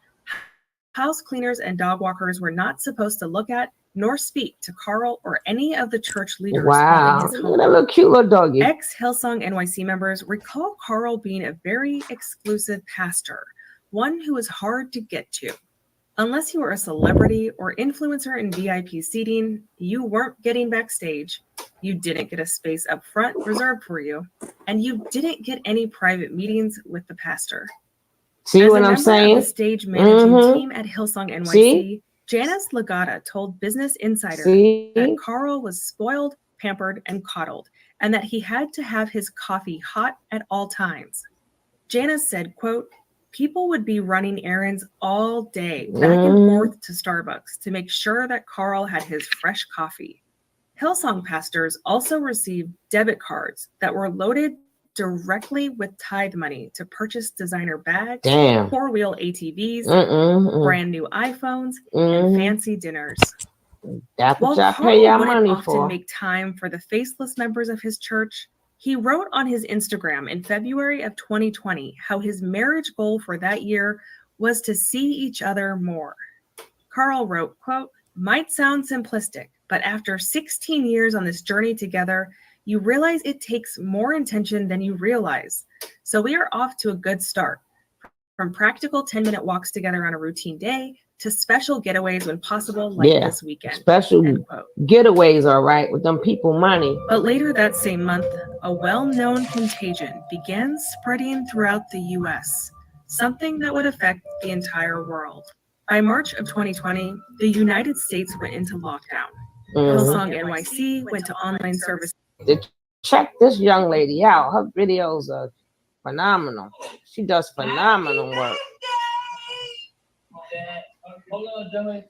[SPEAKER 2] house cleaners and dog walkers were not supposed to look at nor speak to Carl or any of the church leaders.
[SPEAKER 1] Wow,
[SPEAKER 2] in his
[SPEAKER 1] look
[SPEAKER 2] home.
[SPEAKER 1] at that little cute little doggy.
[SPEAKER 2] Ex-Hillsong NYC members recall Carl being a very exclusive pastor, one who was hard to get to. Unless you were a celebrity or influencer in VIP seating, you weren't getting backstage, you didn't get a space up front reserved for you, and you didn't get any private meetings with the pastor.
[SPEAKER 1] See
[SPEAKER 2] As
[SPEAKER 1] what
[SPEAKER 2] a
[SPEAKER 1] I'm
[SPEAKER 2] member
[SPEAKER 1] saying?
[SPEAKER 2] of the stage managing
[SPEAKER 1] Mhm.
[SPEAKER 2] team at Hillsong NYC,
[SPEAKER 1] See?
[SPEAKER 2] Janice Legata told Business Insider
[SPEAKER 1] See?
[SPEAKER 2] that Carl was spoiled, pampered, and coddled, and that he had to have his coffee hot at all times. Janice said, quote, People would be running errands all day, back and forth to Starbucks to make sure that Carl had his fresh coffee. Hillsong pastors also received debit cards that were loaded directly with tithe money to purchase designer bags,
[SPEAKER 4] Damn.
[SPEAKER 2] four-wheel ATVs, brand new iPhones, and fancy dinners.
[SPEAKER 4] That's
[SPEAKER 2] While
[SPEAKER 4] what y'all
[SPEAKER 2] Carl
[SPEAKER 4] pay y'all
[SPEAKER 2] wouldn't
[SPEAKER 4] money
[SPEAKER 2] often
[SPEAKER 4] for.
[SPEAKER 2] make time for the faceless members of his church, he wrote on his Instagram in February of 2020 how his marriage goal for that year was to see each other more. Carl wrote, quote, "Might sound simplistic, but after 16 years on this journey together, you realize it takes more intention than you realize. So we are off to a good start. From practical 10-minute walks together on a routine day to special getaways when possible, like this weekend."
[SPEAKER 4] Special getaways, all right, with them people money.
[SPEAKER 2] But later that same month, a well-known contagion began spreading throughout the U.S., something that would affect the entire world. By March of 2020, the United States went into lockdown. Hillsong NYC went to online service.
[SPEAKER 4] Check this young lady out. Her videos are phenomenal. She does phenomenal work.
[SPEAKER 6] Hold on, Joey.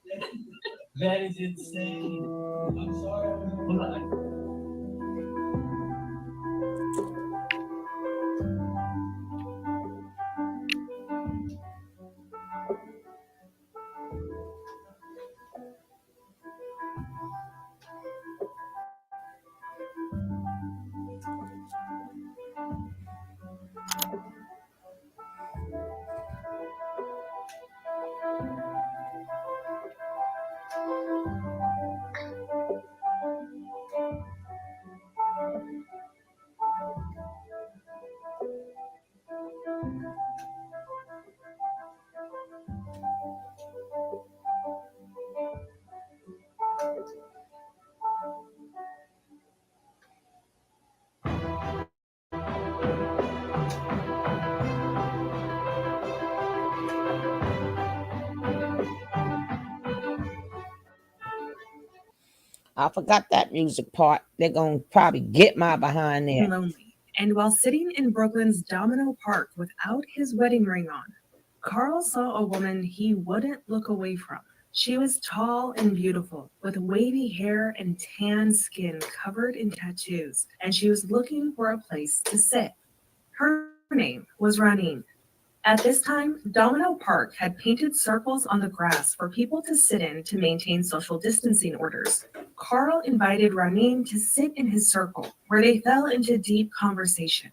[SPEAKER 6] That is insane. I'm sorry. Hold on.
[SPEAKER 4] I forgot that music part. They're gonna probably get my behind there.
[SPEAKER 2] Lonely. And while sitting in Brooklyn's Domino Park without his wedding ring on, Carl saw a woman he wouldn't look away from. She was tall and beautiful, with wavy hair and tan skin covered in tattoos, and she was looking for a place to sit. Her name was Ranin. At this time, Domino Park had painted circles on the grass for people to sit in to maintain social distancing orders. Carl invited Ranin to sit in his circle, where they fell into deep conversation.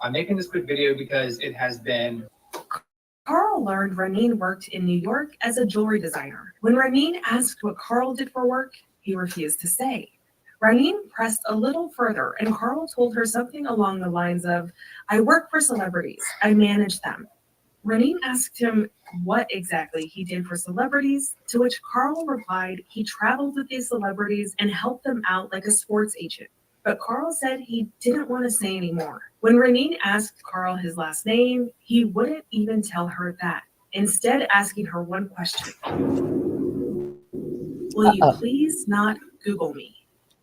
[SPEAKER 8] I'm making this quick video because it has been...
[SPEAKER 2] Carl learned Ranin worked in New York as a jewelry designer. When Ranin asked what Carl did for work, he refused to say. Ranin pressed a little further, and Carl told her something along the lines of, "I work for celebrities. I manage them." Ranin asked him what exactly he did for celebrities, to which Carl replied he traveled with these celebrities and helped them out like a sports agent. But Carl said he didn't want to say any more. When Ranin asked Carl his last name, he wouldn't even tell her that, instead asking her one question. "Will you please not Google me?"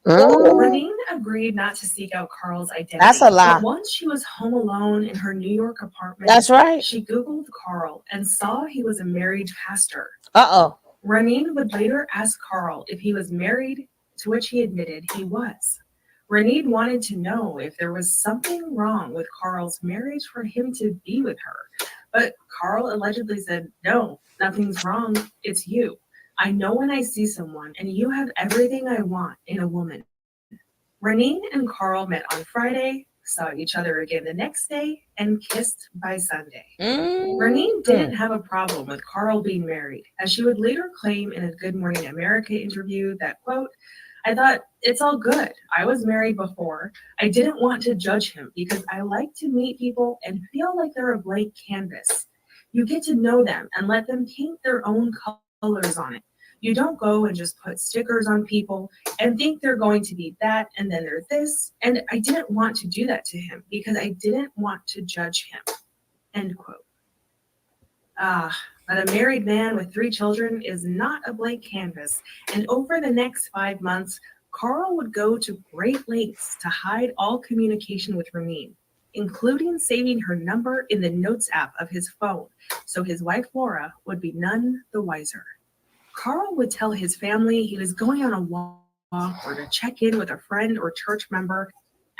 [SPEAKER 2] Ranin agreed not to seek out Carl's identity.
[SPEAKER 4] That's a lie.
[SPEAKER 2] But once she was home alone in her New York apartment,
[SPEAKER 4] That's right.
[SPEAKER 2] she Googled Carl and saw he was a married pastor. Ranin would later ask Carl if he was married, to which he admitted he was. Ranin wanted to know if there was something wrong with Carl's marriage for him to be with her. But Carl allegedly said, "No, nothing's wrong. It's you. I know when I see someone, and you have everything I want in a woman." Ranin and Carl met on Friday, saw each other again the next day, and kissed by Sunday. Ranin didn't have a problem with Carl being married, as she would later claim in a Good Morning America interview that, quote, "I thought, it's all good. I was married before. I didn't want to judge him because I like to meet people and feel like they're a blank canvas. You get to know them and let them paint their own colors on it. You don't go and just put stickers on people and think they're going to be that and then they're this. And I didn't want to do that to him because I didn't want to judge him." End quote. But a married man with 3 children is not a blank canvas. And over the next 5 months, Carl would go to great lengths to hide all communication with Ranin. including saving her number in the Notes app of his phone, so his wife Laura would be none the wiser. Carl would tell his family he was going on a walk or to check in with a friend or church member,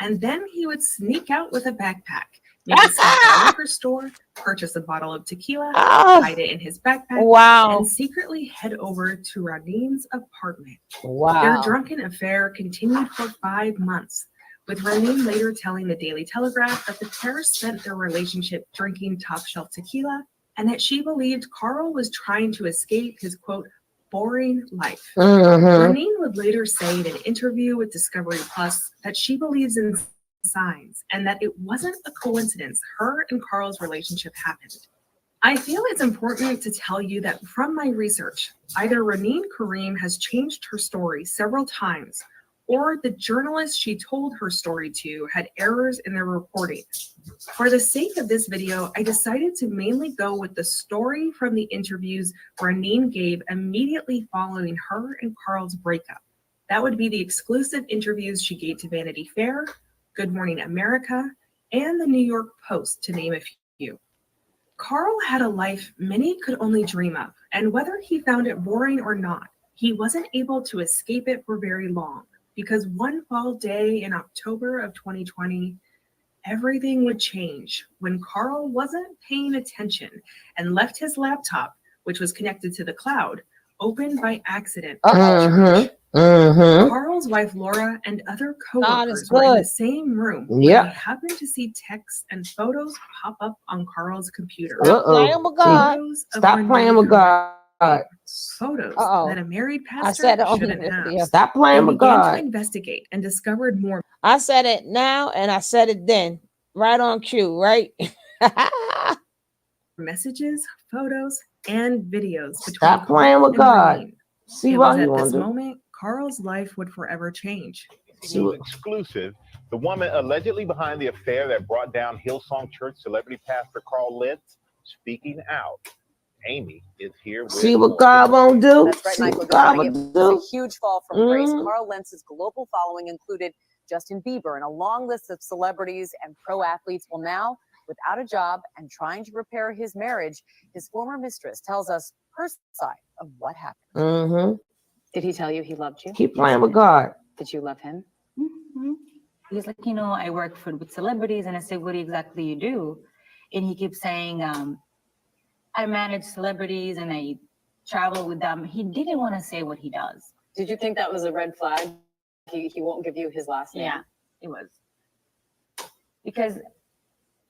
[SPEAKER 2] and then he would sneak out with a backpack, make a stop at a liquor store, purchase a bottle of tequila, hide it in his backpack,
[SPEAKER 4] Wow.
[SPEAKER 2] and secretly head over to Raneen's apartment.
[SPEAKER 4] Wow.
[SPEAKER 2] Their drunken affair continued for 5 months, with Raneen later telling the Daily Telegraph that the pair spent their relationship drinking top-shelf tequila and that she believed Carl was trying to escape his, quote, boring life. Raneen would later say in an interview with Discovery Plus that she believes in signs and that it wasn't a coincidence her and Carl's relationship happened. I feel it's important to tell you that from my research, either Raneen Kareem has changed her story several times, or the journalists she told her story to had errors in their reporting. For the sake of this video, I decided to mainly go with the story from the interviews Raneen gave immediately following her and Carl's breakup. That would be the exclusive interviews she gave to Vanity Fair, Good Morning America, and the New York Post, to name a few. Carl had a life many could only dream of, and whether he found it boring or not, he wasn't able to escape it for very long, because one fall day in October of 2020, everything would change when Carl wasn't paying attention and left his laptop, which was connected to the cloud, open by accident. Carl's wife Laura and other coworkers were in the same room when they happened to see texts and photos pop up on Carl's computer.
[SPEAKER 4] Stop playing with God. Stop playing with God.
[SPEAKER 2] Photos that a married pastor shouldn't have.
[SPEAKER 4] Stop playing with God.
[SPEAKER 2] They began to investigate and discovered more.
[SPEAKER 4] I said it now and I said it then. Right on cue, right?
[SPEAKER 2] Messages, photos, and videos.
[SPEAKER 4] Stop playing with God. See what you
[SPEAKER 2] at
[SPEAKER 4] want
[SPEAKER 2] this
[SPEAKER 4] to do.
[SPEAKER 2] moment, Carl's life would forever change.
[SPEAKER 5] Exclusive. The woman allegedly behind the affair that brought down Hillsong Church celebrity pastor Carl Lentz speaking out. Amy is here with
[SPEAKER 4] See what God won't do.
[SPEAKER 7] That's right,
[SPEAKER 4] See
[SPEAKER 7] Michael.
[SPEAKER 4] what God
[SPEAKER 7] It
[SPEAKER 4] won't
[SPEAKER 7] was
[SPEAKER 4] do.
[SPEAKER 7] a huge fall from grace. Carl Lentz's global following included Justin Bieber and a long list of celebrities and pro athletes. Well, now, without a job and trying to repair his marriage, his former mistress tells us her side of what happened. Did he tell you he loved you?
[SPEAKER 4] Keep playing with God.
[SPEAKER 7] Did you love him?
[SPEAKER 12] He's like, you know, I work with celebrities, and I say, what exactly you do? And he keeps saying, I manage celebrities and I travel with them. He didn't want to say what he does.
[SPEAKER 7] Did you think that was a red flag? He won't give you his last name.
[SPEAKER 12] Yeah, it was. Because,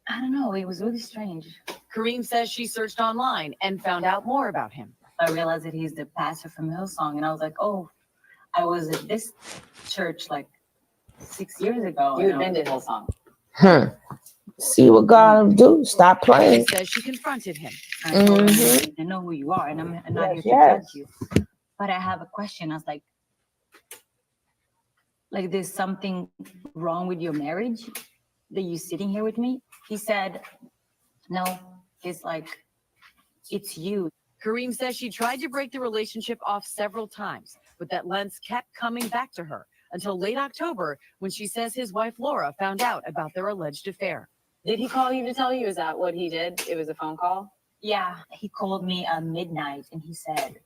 [SPEAKER 12] I don't know, it was really strange.
[SPEAKER 7] Kareem says she searched online and found out more about him.
[SPEAKER 12] I realized that he's the pastor from Hillsong, and I was like, oh, I was at this church like 6 years ago.
[SPEAKER 7] You had been to Hillsong.
[SPEAKER 4] See what God will do. Stop playing.
[SPEAKER 7] She says she confronted him.
[SPEAKER 12] I told him, I know who you are, and I'm not here to judge you. But I have a question. I was like, there's something wrong with your marriage that you're sitting here with me? He said, no, it's like, it's you.
[SPEAKER 7] Kareem says she tried to break the relationship off several times, but that Lentz kept coming back to her until late October when she says his wife Laura found out about their alleged affair. Did he call you to tell you? Is that what he did? It was a phone call?
[SPEAKER 12] Yeah, he called me at midnight and he said,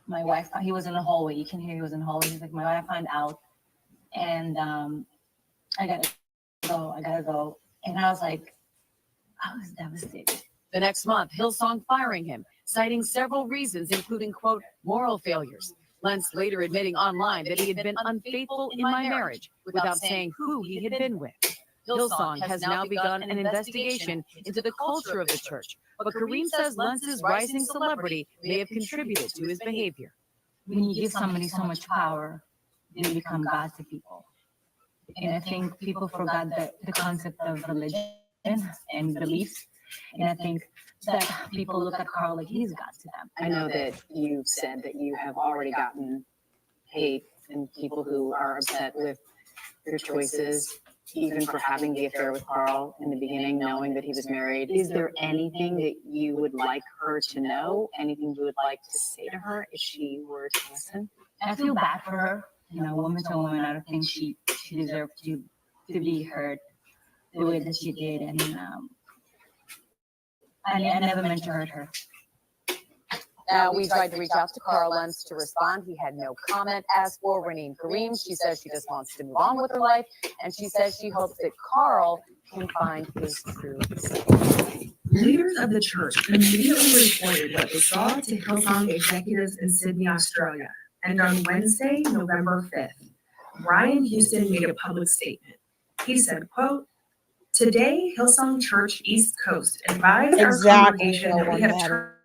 [SPEAKER 12] my wife, he was in the hallway. You can hear he was in the hallway. He's like, my wife found out and I gotta go. And I was like, I was devastated.
[SPEAKER 7] The next month, Hillsong firing him, citing several reasons, including, quote, moral failures. Lentz later admitting online that he had been unfaithful in my marriage without saying who he had been with. Hillsong has now begun an investigation into the culture of the church, but Kareem says Lentz's rising celebrity may have contributed to his behavior.
[SPEAKER 12] When you give somebody so much power, they become God to people. And I think people forgot the concept of religion and beliefs. And I think that people look at Carl like he's God to them.
[SPEAKER 7] I know that you said that you have already gotten hate and people who are upset with your choices, even for having the affair with Carl in the beginning, knowing that he was married. Is there anything that you would like her to know? Anything you would like to say to her if she were to listen?
[SPEAKER 12] I feel bad for her. You know, woman to woman, I don't think she deserved to be hurt the way that she did, and I never meant to hurt her.
[SPEAKER 7] We tried to reach out to Carl Lentz to respond. He had no comment. As for Renee Kareem, she says she just wants to move on with her life, and she says she hopes that Carl can find his true self.
[SPEAKER 2] Leaders of the church immediately reported what they saw to Hillsong executives in Sydney, Australia. And on Wednesday, November 5th, Brian Houston made a public statement. He said, quote, "Today, Hillsong Church East Coast advised our congregation that we have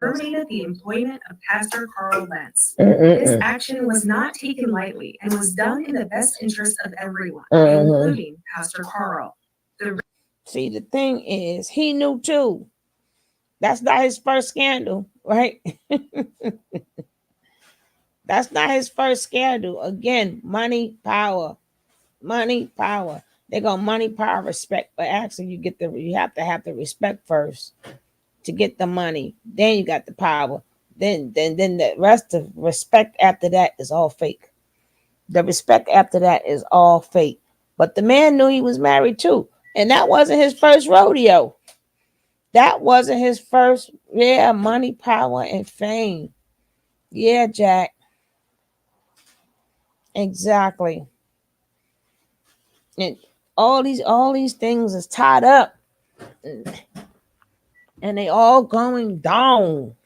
[SPEAKER 2] terminated the employment of Pastor Carl Lentz. This action was not taken lightly and was done in the best interest of everyone, including Pastor Carl."
[SPEAKER 4] See, the thing is, he knew too. That's not his first scandal, right? That's not his first scandal. Again, money, power. Money, power. They go money, power, respect. But actually, you have to have the respect first to get the money. Then you got the power. Then the rest of respect after that is all fake. The respect after that is all fake. But the man knew he was married too. And that wasn't his first rodeo. That wasn't his first, money, power, and fame. Yeah, Jack. Exactly. And all these things is tied up. And they all going down.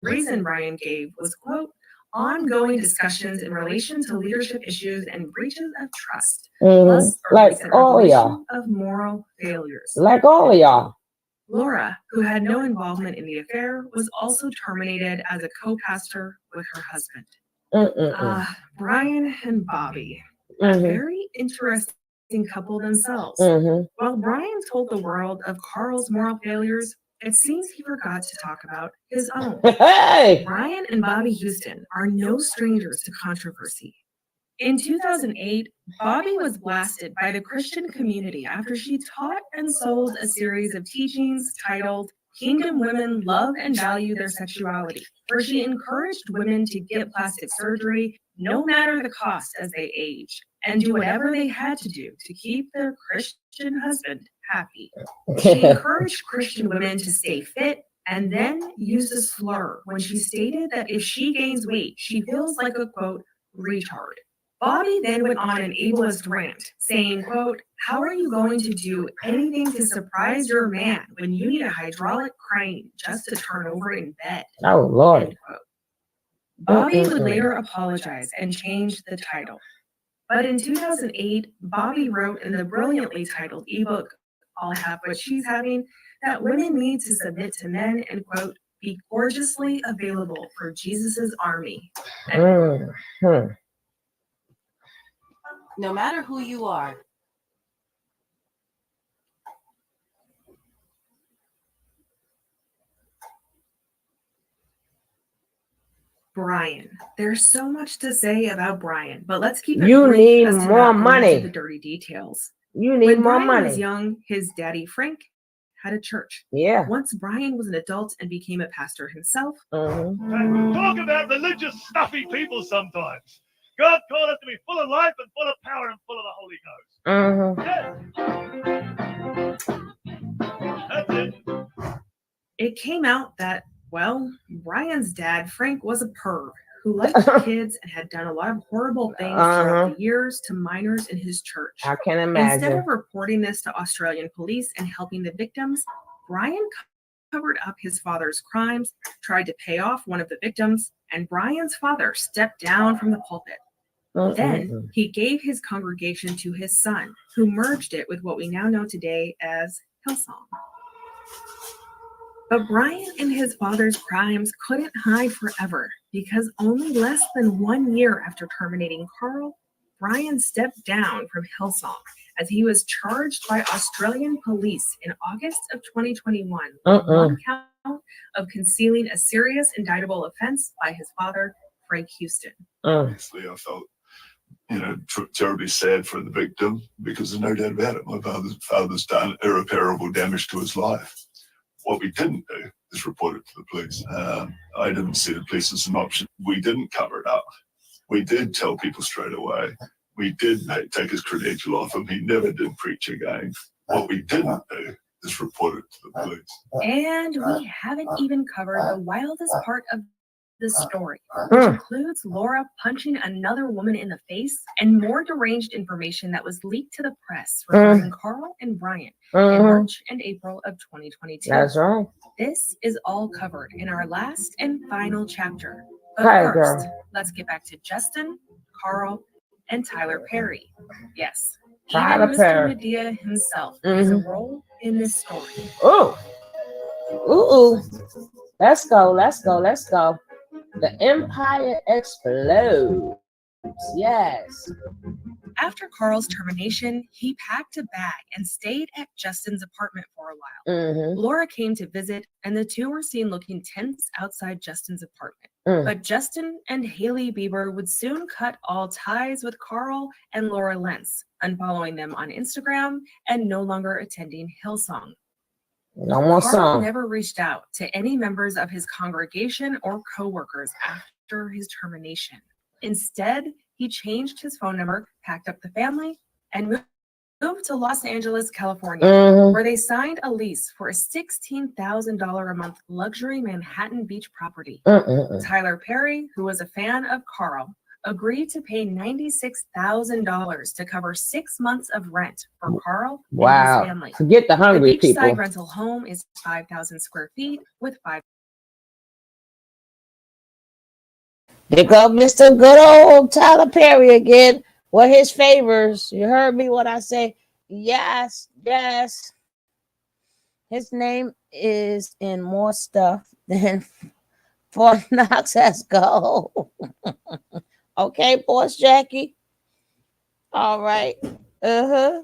[SPEAKER 2] Reason Brian gave was, quote, "ongoing discussions in relation to leadership issues and breaches of trust, plus a
[SPEAKER 4] Like
[SPEAKER 2] recent
[SPEAKER 4] all of
[SPEAKER 2] revelation
[SPEAKER 4] y'all.
[SPEAKER 2] of moral failures."
[SPEAKER 4] Like all of y'all.
[SPEAKER 2] Laura, who had no involvement in the affair, was also terminated as a co-pastor with her husband. Brian and Bobby, a very interesting couple themselves. While Brian told the world of Carl's moral failures, it seems he forgot to talk about his own.
[SPEAKER 4] Hey!
[SPEAKER 2] Brian and Bobby Houston are no strangers to controversy. In 2008, Bobby was blasted by the Christian community after she taught and sold a series of teachings titled "Kingdom Women Love and Value Their Sexuality," where she encouraged women to get plastic surgery no matter the cost as they age, and do whatever they had to do to keep their Christian husband happy. She encouraged Christian women to stay fit and then used a slur when she stated that if she gains weight, she feels like a, quote, retard. Bobby then went on an ableist rant, saying, quote, "How are you going to do anything to surprise your man when you need a hydraulic crane just to turn over in bed?"
[SPEAKER 4] Oh, Lord.
[SPEAKER 2] Bobby would later apologize and change the title. But in 2008, Bobby wrote in the brilliantly titled ebook, "I'll Have What She's Having," that women need to submit to men and, quote, "be gorgeously available for Jesus's army."
[SPEAKER 13] No matter who you are,
[SPEAKER 2] Brian. There's so much to say about Brian, but let's keep it
[SPEAKER 4] You
[SPEAKER 2] brief
[SPEAKER 4] need
[SPEAKER 2] as to
[SPEAKER 4] more
[SPEAKER 2] not go
[SPEAKER 4] money.
[SPEAKER 2] into the dirty details.
[SPEAKER 4] You need
[SPEAKER 2] When
[SPEAKER 4] more
[SPEAKER 2] Brian was
[SPEAKER 4] money.
[SPEAKER 2] young, his daddy Frank had a church.
[SPEAKER 4] Yeah.
[SPEAKER 2] Once Brian was an adult and became a pastor himself,
[SPEAKER 15] Talk about religious, stuffy people sometimes. God called us to be full of life and full of power and full of the Holy Ghost. That's it.
[SPEAKER 2] it came out that, well, Brian's dad, Frank, was a perv who liked kids and had done a lot of horrible things throughout the years to minors in his church.
[SPEAKER 4] I can
[SPEAKER 2] Instead
[SPEAKER 4] imagine.
[SPEAKER 2] of reporting this to Australian police and helping the victims, Brian covered up his father's crimes, tried to pay off one of the victims, and Brian's father stepped down from the pulpit. Then he gave his congregation to his son, who merged it with what we now know today as Hillsong. But Brian and his father's crimes couldn't hide forever, because only less than 1 year after terminating Carl, Brian stepped down from Hillsong as he was charged by Australian police in August of 2021 with one count of concealing a serious indictable offense by his father, Frank Houston.
[SPEAKER 16] Obviously, I felt, terribly sad for the victim because there's no doubt about it. My father's done irreparable damage to his life. What we didn't do is report it to the police. I didn't see the police as an option. We didn't cover it up. We did tell people straight away. We did take his credential off him. He never did preach again. What we didn't do is report it to the police.
[SPEAKER 2] And we haven't even covered the wildest part of the story, which includes Laura punching another woman in the face and more deranged information that was leaked to the press regarding Carl and Brian in March and April of 2022.
[SPEAKER 4] That's right.
[SPEAKER 2] This is all covered in our last and final chapter. But
[SPEAKER 4] Hi,
[SPEAKER 2] first,
[SPEAKER 4] girl.
[SPEAKER 2] let's get back to Justin, Carl, and Tyler Perry. Yes,
[SPEAKER 4] Tyler
[SPEAKER 2] even Mr.
[SPEAKER 4] Perry.
[SPEAKER 2] Medea himself plays a role in this story.
[SPEAKER 4] Ooh. Let's go. The empire explodes. Yes.
[SPEAKER 2] After Carl's termination, he packed a bag and stayed at Justin's apartment for a while. Laura came to visit, and the two were seen looking tense outside Justin's apartment. But Justin and Hailey Bieber would soon cut all ties with Carl and Laura Lentz, unfollowing them on Instagram and no longer attending Hillsong.
[SPEAKER 4] No more
[SPEAKER 2] Carl
[SPEAKER 4] song.
[SPEAKER 2] never reached out to any members of his congregation or co-workers after his termination. Instead, he changed his phone number, packed up the family, and moved to Los Angeles, California, where they signed a lease for a $16,000 a month luxury Manhattan Beach property. Tyler Perry, who was a fan of Carl, agreed to pay $96,000 to cover 6 months of rent for Carl and
[SPEAKER 4] Wow.
[SPEAKER 2] his family.
[SPEAKER 4] Forget the hungry
[SPEAKER 2] The beachside
[SPEAKER 4] people.
[SPEAKER 2] rental home is 5,000 square feet with 5.
[SPEAKER 4] There go Mr. Good old Tyler Perry again. What his favors. You heard me what I say. Yes. His name is in more stuff than Fort Knox has go. Okay, boss Jackie. All right. There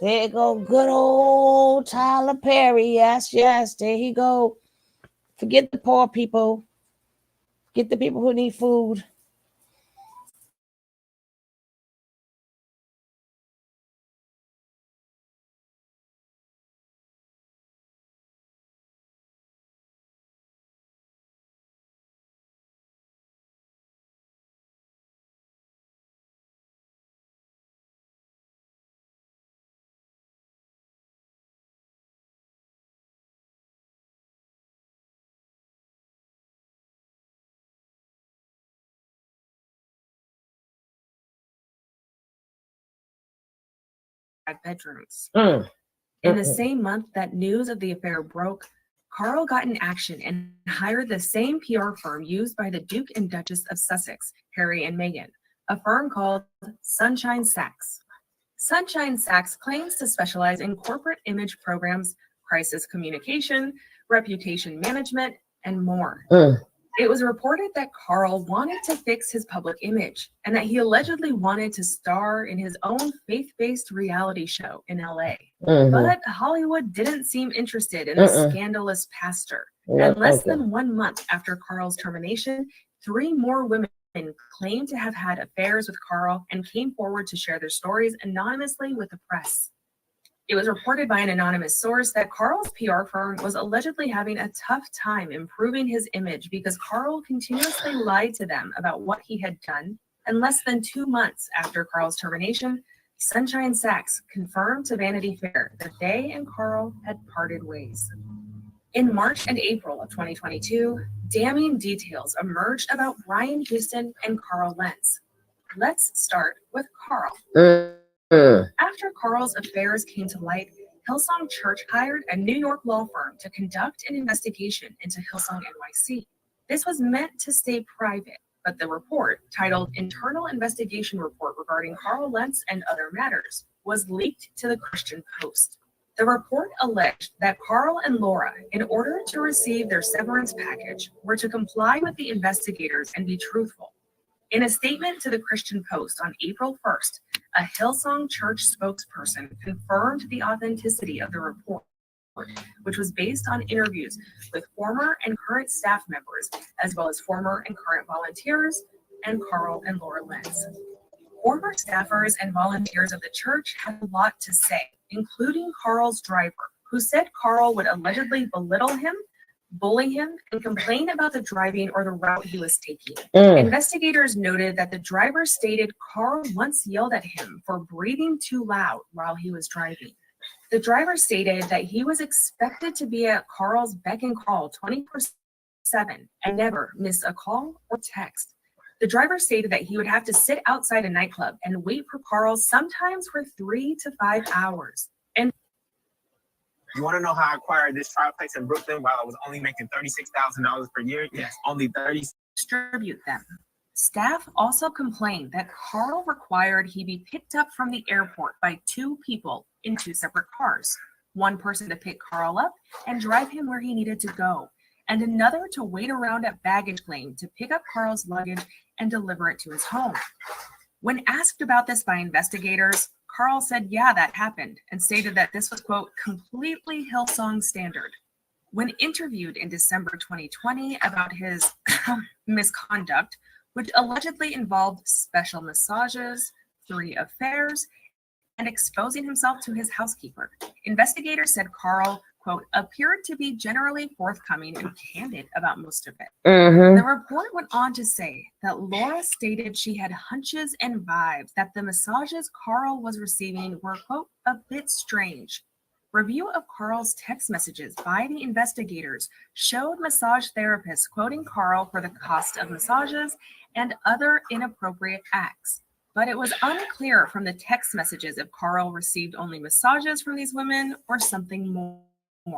[SPEAKER 4] you go. Good old Tyler Perry. Yes. There he go. Forget the poor people. Get the people who need food.
[SPEAKER 2] Bedrooms. In the same month that news of the affair broke, Carl got in action and hired the same PR firm used by the Duke and Duchess of Sussex, Harry and Meghan, a firm called Sunshine Sachs. Sunshine Sachs claims to specialize in corporate image programs, crisis communication, reputation management, and more. It was reported that Carl wanted to fix his public image and that he allegedly wanted to star in his own faith-based reality show in LA. But Hollywood didn't seem interested in the scandalous pastor. And less than 1 month after Carl's termination, 3 more women claimed to have had affairs with Carl and came forward to share their stories anonymously with the press. It was reported by an anonymous source that Carl's PR firm was allegedly having a tough time improving his image because Carl continuously lied to them about what he had done. And less than 2 months after Carl's termination, Sunshine Sachs confirmed to Vanity Fair that they and Carl had parted ways. In March and April of 2022, damning details emerged about Brian Houston and Carl Lentz. Let's start with Carl. After Carl's affairs came to light, Hillsong Church hired a New York law firm to conduct an investigation into Hillsong NYC. This was meant to stay private, but the report, titled Internal Investigation Report Regarding Carl Lentz and Other Matters, was leaked to the Christian Post. The report alleged that Carl and Laura, in order to receive their severance package, were to comply with the investigators and be truthful. In a statement to the Christian Post on April 1st, a Hillsong Church spokesperson confirmed the authenticity of the report, which was based on interviews with former and current staff members, as well as former and current volunteers, and Carl and Laura Lentz. Former staffers and volunteers of the church had a lot to say, including Carl's driver, who said Carl would allegedly belittle him, bully him, and complain about the driving or the route he was taking. Investigators noted that the driver stated Carl once yelled at him for breathing too loud while he was driving. The driver stated that he was expected to be at Carl's beck and call 24/7 and never miss a call or text. The driver stated that he would have to sit outside a nightclub and wait for Carl sometimes for 3 to 5 hours. And
[SPEAKER 17] you want to know how I acquired this trial place in Brooklyn while I was only making $36,000 per year? Yes, only 30.
[SPEAKER 2] Distribute them. Staff also complained that Carl required he be picked up from the airport by 2 people in 2 separate cars. One person to pick Carl up and drive him where he needed to go, and another to wait around at baggage claim to pick up Carl's luggage and deliver it to his home. When asked about this by investigators, Carl said, yeah, that happened, and stated that this was, quote, completely Hillsong standard. When interviewed in December 2020 about his misconduct, which allegedly involved special massages, 3 affairs, and exposing himself to his housekeeper, investigators said Carl, quote, appeared to be generally forthcoming and candid about most of it. The report went on to say that Laura stated she had hunches and vibes that the massages Carl was receiving were, quote, a bit strange. Review of Carl's text messages by the investigators showed massage therapists quoting Carl for the cost of massages and other inappropriate acts. But it was unclear from the text messages if Carl received only massages from these women or something more.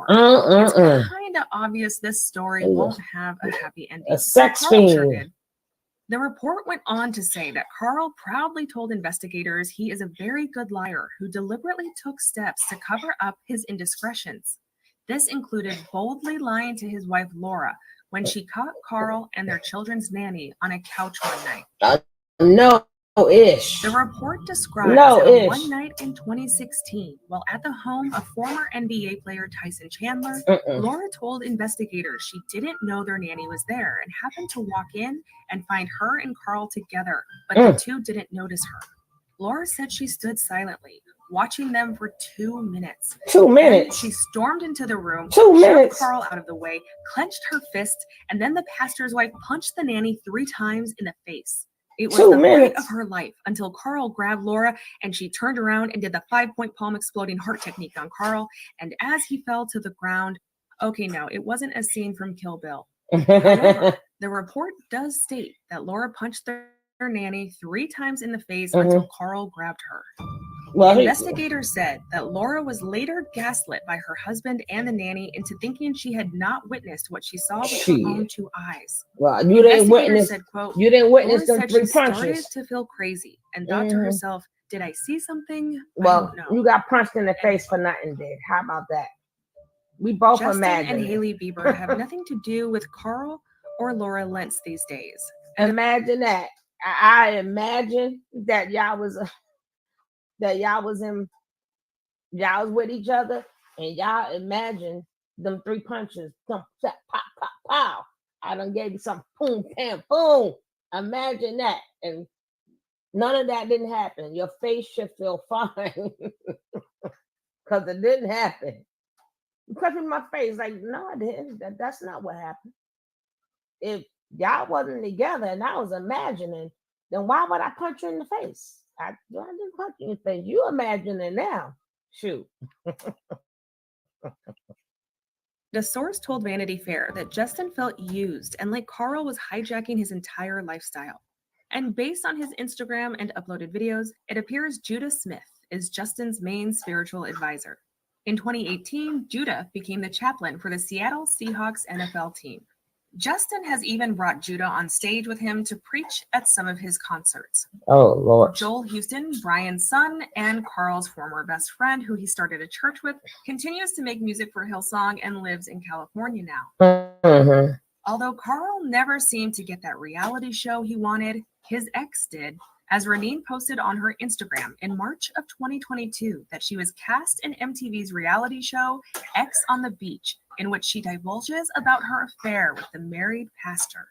[SPEAKER 2] It's kind of obvious this story won't have a happy ending.
[SPEAKER 4] A sex
[SPEAKER 2] Carl sure
[SPEAKER 4] fiend.
[SPEAKER 2] did. The report went on to say that Carl proudly told investigators he is a very good liar who deliberately took steps to cover up his indiscretions. This included boldly lying to his wife Laura when she caught Carl and their children's nanny on a couch one night.
[SPEAKER 4] No-ish.
[SPEAKER 2] The report describes
[SPEAKER 4] No-ish.
[SPEAKER 2] that one night in 2016, while at the home of former NBA player Tyson Chandler, Laura told investigators she didn't know their nanny was there and happened to walk in and find her and Carl together, but the two didn't notice her. Laura said she stood silently, watching them for 2 minutes.
[SPEAKER 4] 2 minutes.
[SPEAKER 2] Then she stormed into the room,
[SPEAKER 4] 2
[SPEAKER 2] shoved
[SPEAKER 4] minutes.
[SPEAKER 2] Carl out of the way, clenched her fist, and then the pastor's wife punched the nanny 3 times in the face. It was
[SPEAKER 4] 2
[SPEAKER 2] the fight
[SPEAKER 4] minutes.
[SPEAKER 2] of her life until Carl grabbed Laura and she turned around and did the 5-point palm exploding heart technique on Carl. And as he fell to the ground, okay, no, it wasn't a scene from Kill Bill. However, the report does state that Laura punched their nanny 3 times in the face until Carl grabbed her.
[SPEAKER 4] Well,
[SPEAKER 2] Investigators said that Laura was later gaslit by her husband and the nanny into thinking she had not witnessed what she saw with her
[SPEAKER 4] Shit.
[SPEAKER 2] own 2 eyes.
[SPEAKER 4] Well, you didn't
[SPEAKER 2] Investigators
[SPEAKER 4] witness.
[SPEAKER 2] said, quote,
[SPEAKER 4] You didn't witness
[SPEAKER 2] Laura
[SPEAKER 4] them
[SPEAKER 2] said
[SPEAKER 4] 3
[SPEAKER 2] she started
[SPEAKER 4] punches.
[SPEAKER 2] to feel crazy and thought to herself, did I see something? I
[SPEAKER 4] Well,
[SPEAKER 2] don't know.
[SPEAKER 4] you got punched in the face for nothing, did. How about that? We both
[SPEAKER 2] Justin
[SPEAKER 4] imagine.
[SPEAKER 2] and Haley Bieber have nothing to do with Carl or Laura Lentz these days.
[SPEAKER 4] Imagine that. I imagine that y'all was with each other, and y'all imagine them 3 punches. Pop, pop, pop, pow. I done gave you some boom, pam, boom. Imagine that, and none of that didn't happen. Your face should feel fine because it didn't happen. You cut in my face, like, no, I didn't. That's not what happened. If y'all wasn't together and I was imagining, then why would I punch you in the face? I didn't punch you in the face. You imagining now. Shoot.
[SPEAKER 2] The source told Vanity Fair that Justin felt used and like Carl was hijacking his entire lifestyle. And based on his Instagram and uploaded videos, it appears Judah Smith is Justin's main spiritual advisor. In 2018, Judah became the chaplain for the Seattle Seahawks NFL team. Justin has even brought Judah on stage with him to preach at some of his concerts.
[SPEAKER 4] Oh, Lord.
[SPEAKER 2] Joel Houston, Brian's son, and Carl's former best friend, who he started a church with, continues to make music for Hillsong and lives in California now. Although Carl never seemed to get that reality show he wanted, his ex did, as Reneen posted on her Instagram in March of 2022 that she was cast in MTV's reality show X on the Beach, in which she divulges about her affair with the married pastor.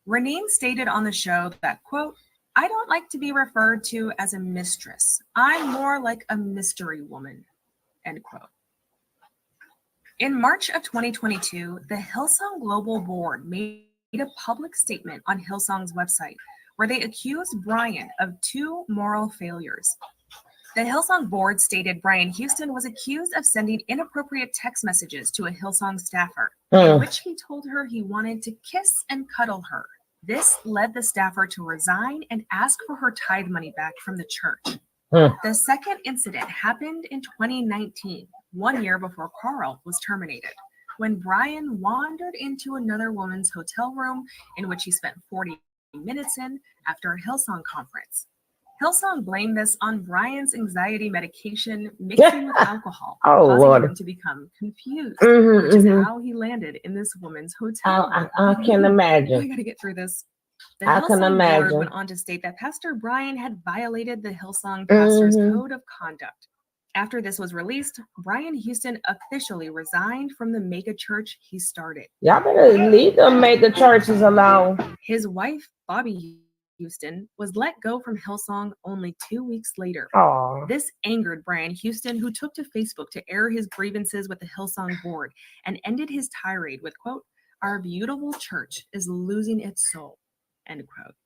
[SPEAKER 2] Reneen stated on the show that, quote, "I don't like to be referred to as a mistress. I'm more like a mystery woman," end quote. In March of 2022, the Hillsong Global Board made a public statement on Hillsong's website where they accused Brian of two moral failures. The Hillsong Board stated Brian Houston was accused of sending inappropriate text messages to a Hillsong staffer, in which he told her he wanted to kiss and cuddle her. This led the staffer to resign and ask for her tithe money back from the church. The second incident happened in 2019, 1 year before Carl was terminated, when Brian wandered into another woman's hotel room in which he spent 40 minutes in after a Hillsong conference. Hillsong blamed this on Brian's anxiety medication mixing with alcohol, causing him to become confused, which is how he landed in this woman's hotel room.
[SPEAKER 4] I can imagine.
[SPEAKER 2] I gotta get through this. The
[SPEAKER 4] I can
[SPEAKER 2] Hillsong
[SPEAKER 4] imagine.
[SPEAKER 2] Board went on to state that Pastor Brian had violated the Hillsong pastor's code of conduct. After this was released, Brian Houston officially resigned from the mega church he started.
[SPEAKER 4] Y'all better leave the mega churches alone.
[SPEAKER 2] His wife, Bobby Houston, was let go from Hillsong only 2 weeks later.
[SPEAKER 4] Aw.
[SPEAKER 2] This angered Brian Houston, who took to Facebook to air his grievances with the Hillsong Board and ended his tirade with, quote, "Our beautiful church is losing its soul," end quote.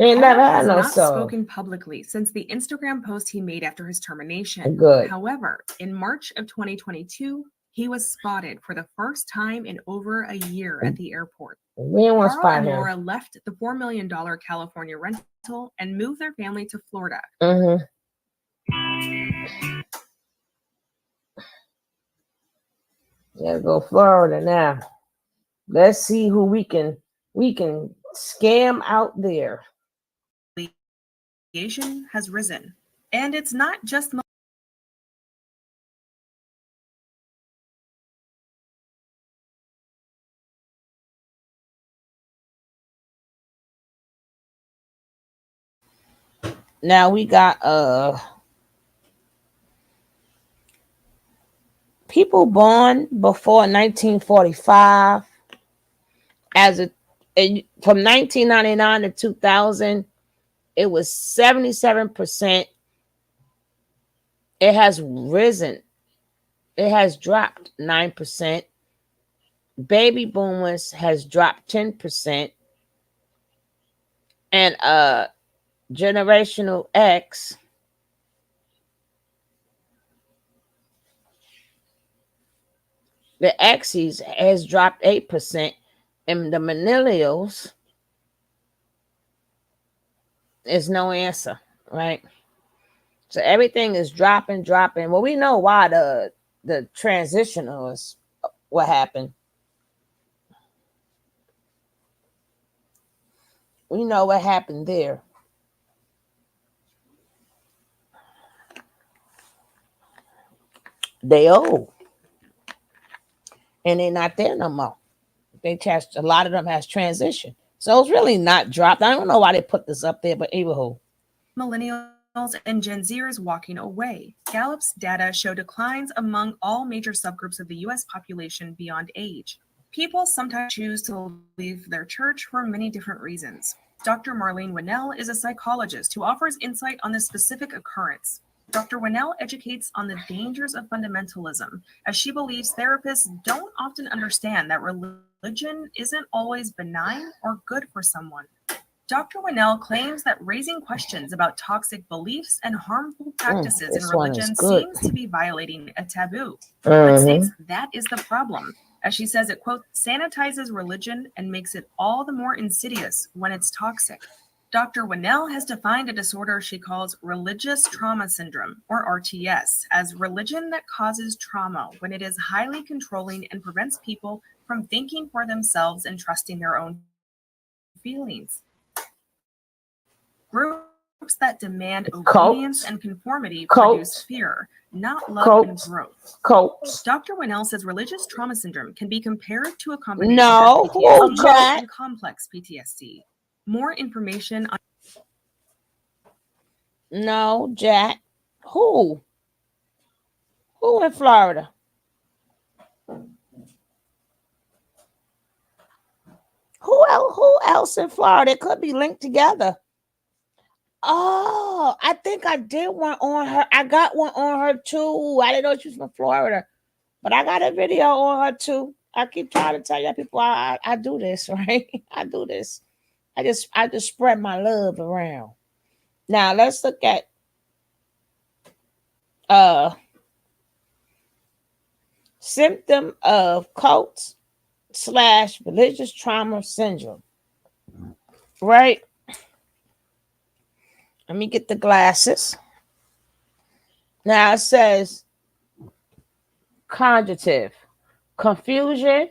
[SPEAKER 4] Ain't never
[SPEAKER 2] Carl
[SPEAKER 4] had
[SPEAKER 2] has
[SPEAKER 4] no
[SPEAKER 2] not
[SPEAKER 4] soul.
[SPEAKER 2] spoken publicly since the Instagram post he made after his termination.
[SPEAKER 4] Good.
[SPEAKER 2] However, in March of 2022, he was spotted for the first time in over a year at the airport.
[SPEAKER 4] We don't want to
[SPEAKER 2] Carl
[SPEAKER 4] spot
[SPEAKER 2] and
[SPEAKER 4] him.
[SPEAKER 2] Laura left the $4 million California rental and moved their family to Florida.
[SPEAKER 4] Let's go Florida now. Let's see who we can scam out there.
[SPEAKER 2] Inflation has risen, and it's not just
[SPEAKER 4] Now we got people born before 1945 from 1999 to 2000, it was 77%. It has risen. It has dropped 9%. Baby boomers has dropped 10%. And generational X the X's has dropped 8%, and the millennials is no answer, right? So everything is dropping. Well, we know why the transitional is what happened. We know what happened there. They old. And they're not there no more. A lot of them has transitioned. So it's really not dropped. I don't know why they put this up there, but anywho.
[SPEAKER 2] Millennials and Gen Zers walking away. Gallup's data show declines among all major subgroups of the U.S. population beyond age. People sometimes choose to leave their church for many different reasons. Dr. Marlene Winnell is a psychologist who offers insight on this specific occurrence. Dr. Winnell educates on the dangers of fundamentalism, as she believes therapists don't often understand that religion isn't always benign or good for someone. Dr. Winnell claims that raising questions about toxic beliefs and harmful practices in religion seems to be violating a taboo, but states that is the problem. As she says, it, quote, sanitizes religion and makes it all the more insidious when it's toxic. Dr. Winnell has defined a disorder she calls religious trauma syndrome, or RTS, as religion that causes trauma when it is highly controlling and prevents people from thinking for themselves and trusting their own feelings. Groups Groups that demand
[SPEAKER 4] Cults.
[SPEAKER 2] obedience and conformity produce
[SPEAKER 4] Cults.
[SPEAKER 2] fear, not love
[SPEAKER 4] Cults.
[SPEAKER 2] and growth.
[SPEAKER 4] Cults.
[SPEAKER 2] Dr. Winnell says religious trauma syndrome can be compared to a combination
[SPEAKER 4] No,
[SPEAKER 2] of
[SPEAKER 4] who,
[SPEAKER 2] PTSD
[SPEAKER 4] Jack?
[SPEAKER 2] and complex PTSD. More information on
[SPEAKER 4] No, Jack. Who? Who in Florida? Who else in Florida? It could be linked together. Oh, I think I did one on her. I got one on her too. I didn't know she was from Florida, but I got a video on her too. I keep trying to tell you people I do this, right? I do this. I just spread my love around. Now let's look at symptom of cults / religious trauma syndrome. Right? Let me get the glasses. Now it says conjunctive, confusion,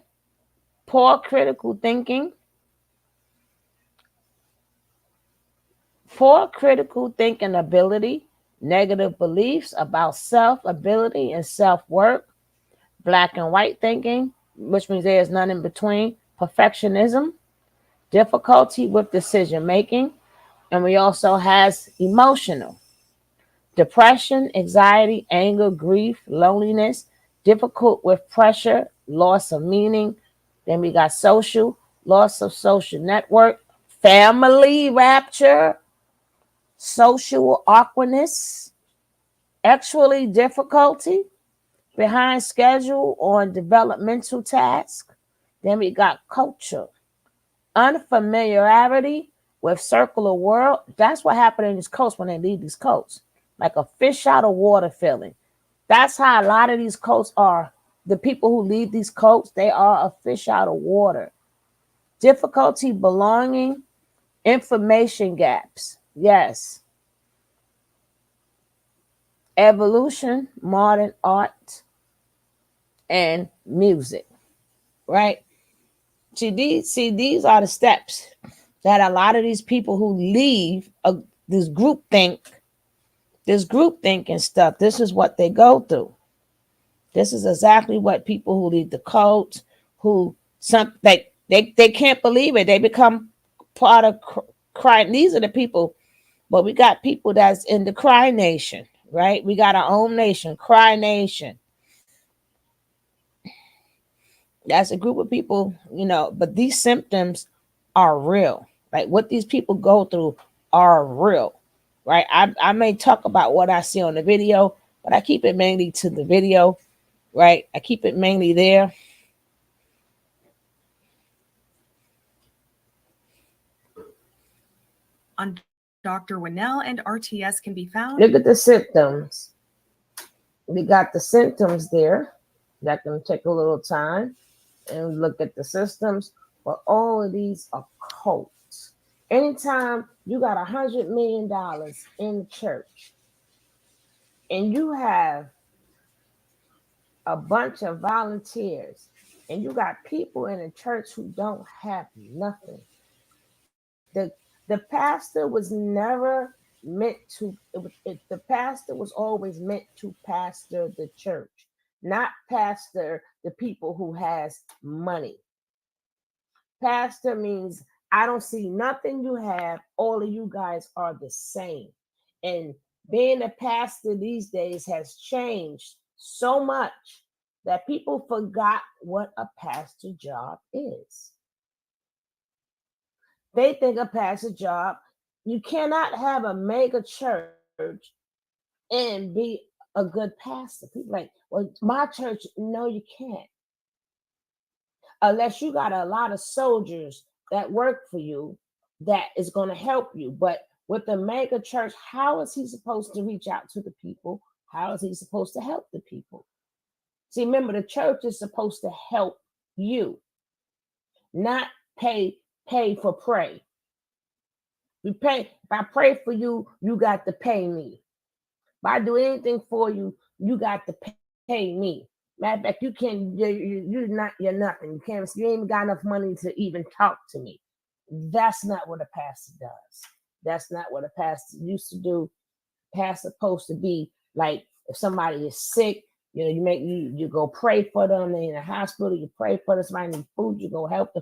[SPEAKER 4] poor critical thinking, ability, negative beliefs about self, ability, and self-worth, black and white thinking, which means there's none in between, perfectionism, difficulty with decision making, and we also has emotional, depression, anxiety, anger, grief, loneliness, difficult with pressure, loss of meaning. Then we got social, loss of social network, family rapture, social awkwardness, actually difficulty, behind schedule on developmental task. Then we got culture, unfamiliarity with circular world. That's what happened in these cults when they leave these cults, like a fish out of water feeling. That's how a lot of these cults are. The people who lead these cults, they are a fish out of water. Difficulty belonging, information gaps. Yes. Evolution, modern art, and music. Right? See, these are the steps that a lot of these people who leave this group think and stuff, this is what they go through. This is exactly what people who lead the cult, who they can't believe it. They become part of crime. These are the people, but we got people that's in the Cry Nation, right? We got our own nation, Cry Nation. That's a group of people, but these symptoms are real. Like what these people go through are real, right? I may talk about what I see on the video, but I keep it mainly to the video, right? I keep it mainly there.
[SPEAKER 2] On Dr. Winnell and RTS can be found.
[SPEAKER 4] Look at the symptoms. We got the symptoms there. That can take a little time. And look at the systems. But all of these are cults. Anytime you got $100 million in the church and you have a bunch of volunteers and you got people in the church who don't have nothing, the pastor was never meant to, the pastor was always meant to pastor the church, not pastor the people who has money. Pastor means I don't see nothing you have. All of you guys are the same. And being a pastor these days has changed so much that people forgot what a pastor job is. They think a pastor job, you cannot have a mega church and be a good pastor. People like, well, my church, no, you can't. Unless you got a lot of soldiers that work for you that is going to help you. But with the mega church, how is he supposed to reach out to the people? How is he supposed to help the people? See, remember, the church is supposed to help you, not pay for pray. We pay. If I pray for you, you got to pay me. If I do anything for you, you got to pay me. Matter of fact, you're nothing. You ain't even got enough money to even talk to me. That's not what a pastor does. That's not what a pastor used to do. Pastor supposed to be like if somebody is sick, you go pray for them. They're in the hospital, you pray for them. Somebody needs food, you go help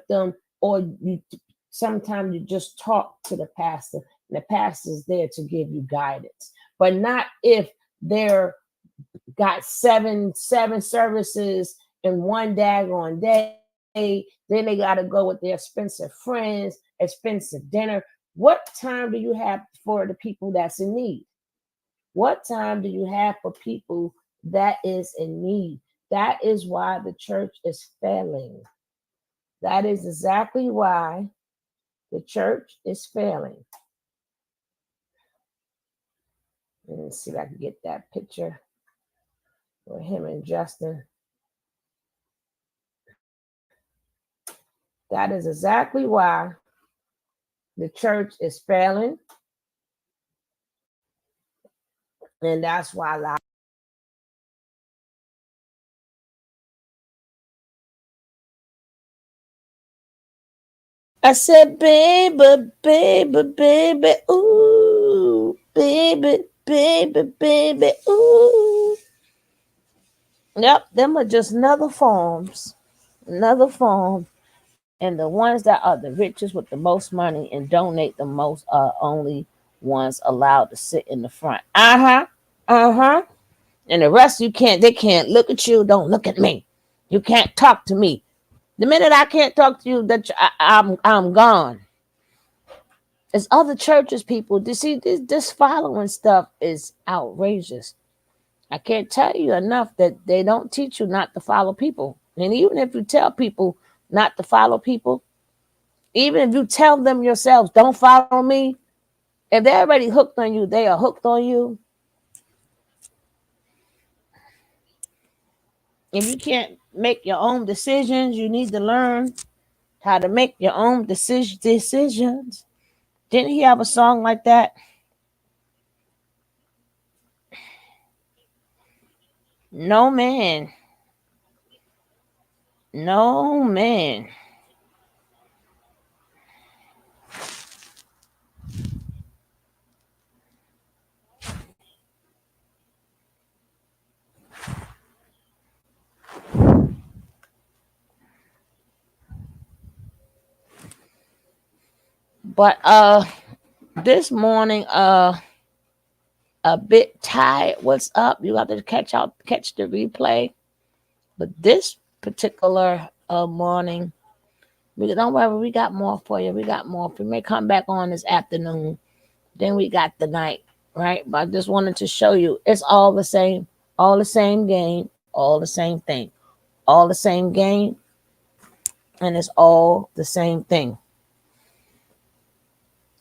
[SPEAKER 4] them, or you sometimes you just talk to the pastor, and the pastor is there to give you guidance, but not if they're got seven services in one daggone day. Then they got to go with their expensive friends, expensive dinner. What time do you have for the people that's in need? What time do you have for people that is in need? That is why the church is failing. That is exactly why the church is failing. Let me see if I can get that picture with him and Justin. That is exactly why the church is failing. And that's why a lot. I said, baby, baby, baby, ooh, baby, baby, baby, ooh. Yep, them are just another forms. And the ones that are the richest with the most money and donate the most are only ones allowed to sit in the front. And the rest they can't look at you. Don't look at me. You can't talk to me. The minute I can't talk to you, I'm gone. It's other churches, people. This following stuff is outrageous. I can't tell you enough that they don't teach you not to follow people. And even if you tell people not to follow people, even if you tell them yourselves, don't follow me, if they're already hooked on you, they are hooked on you. If you can't make your own decisions, you need to learn how to make your own decisions. Didn't he have a song like that? No man. No man. But this morning a bit tired. What's up? You have to catch the replay. But this particular morning, don't worry, we got more for you. We may come back on this afternoon. Then we got the night, right? But I just wanted to show you it's all the same game, all the same thing, all the same game, and it's all the same thing.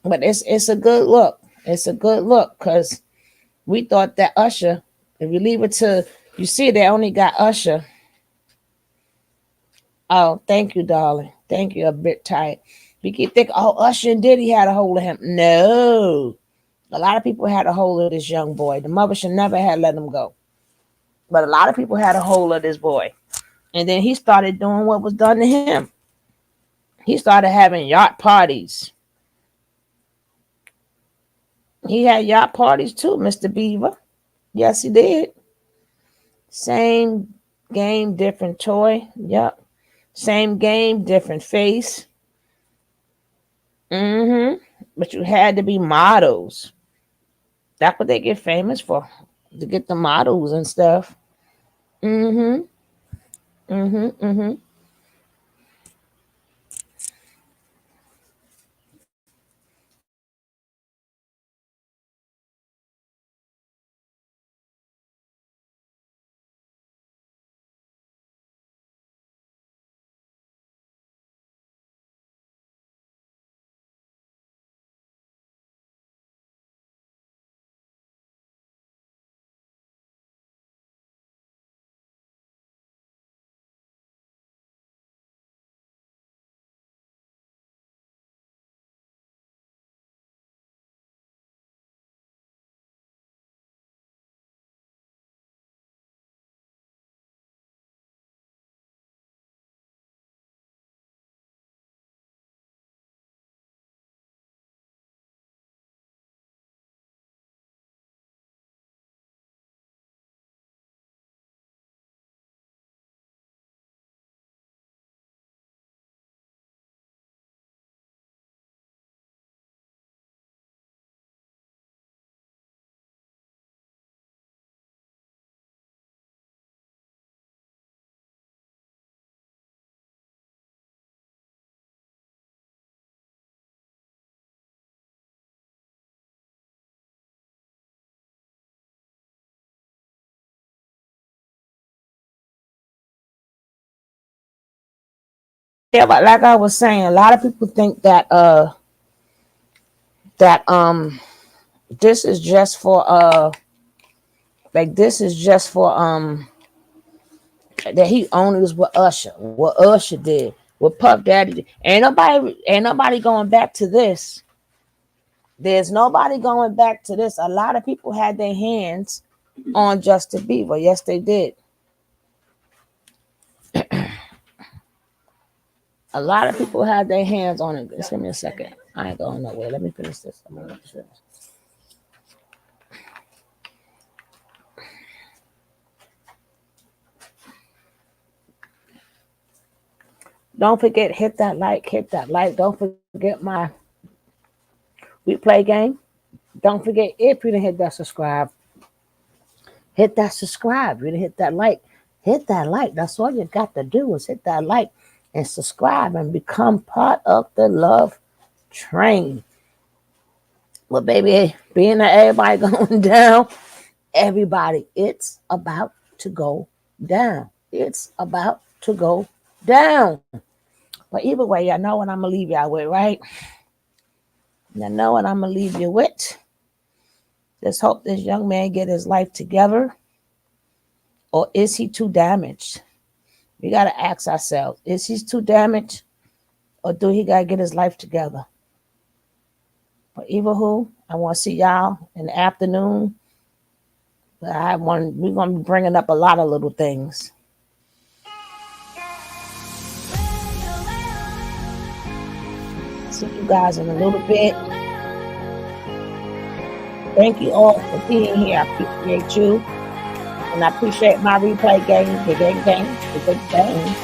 [SPEAKER 4] But it's a good look. It's a good look because we thought that Usher, if you leave it to, you see, they only got Usher. Oh, thank you, darling. Thank you. A bit tight. We keep thinking, oh, Usher and Diddy had a hold of him. No. A lot of people had a hold of this young boy. The mother should never have let him go. But a lot of people had a hold of this boy. And then he started doing what was done to him. He started having yacht parties. He had yacht parties too, Mr. Beaver. Yes, he did. Same game, different toy. Yep. Same game, different face. But you had to be models. That's what they get famous for. To get the models and stuff. Mm-hmm. Yeah, but like I was saying, a lot of people think that this is just for that he only was with Usher, what Usher did, what Puff Daddy did. Ain't nobody going back to this. There's nobody going back to this. A lot of people had their hands on Justin Bieber. Yes, they did. A lot of people had their hands on it. Just give me a second. I ain't going nowhere. Let me finish this. I'm gonna sure. Don't forget, hit that like, hit that like. Don't forget my replay game. Don't forget, if you didn't hit that subscribe, hit that subscribe. You didn't hit that like, hit that like. That's all you got to do is hit that like and subscribe and become part of the love train. Well, baby, being that everybody going down, everybody, it's about to go down. It's about to go down. But either way, y'all know what I'm going to leave y'all with, right? Y'all know what I'm going to leave you with. Let's hope this young man get his life together. Or is he too damaged? We got to ask ourselves, is he too damaged? Or do he got to get his life together? But either who, I want to see y'all in the afternoon. But we're going to be bringing up a lot of little things. See you guys in a little bit. Thank you all for being here. I appreciate you. And I appreciate my replay game, the game, the good game.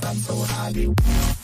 [SPEAKER 18] I'm so happy.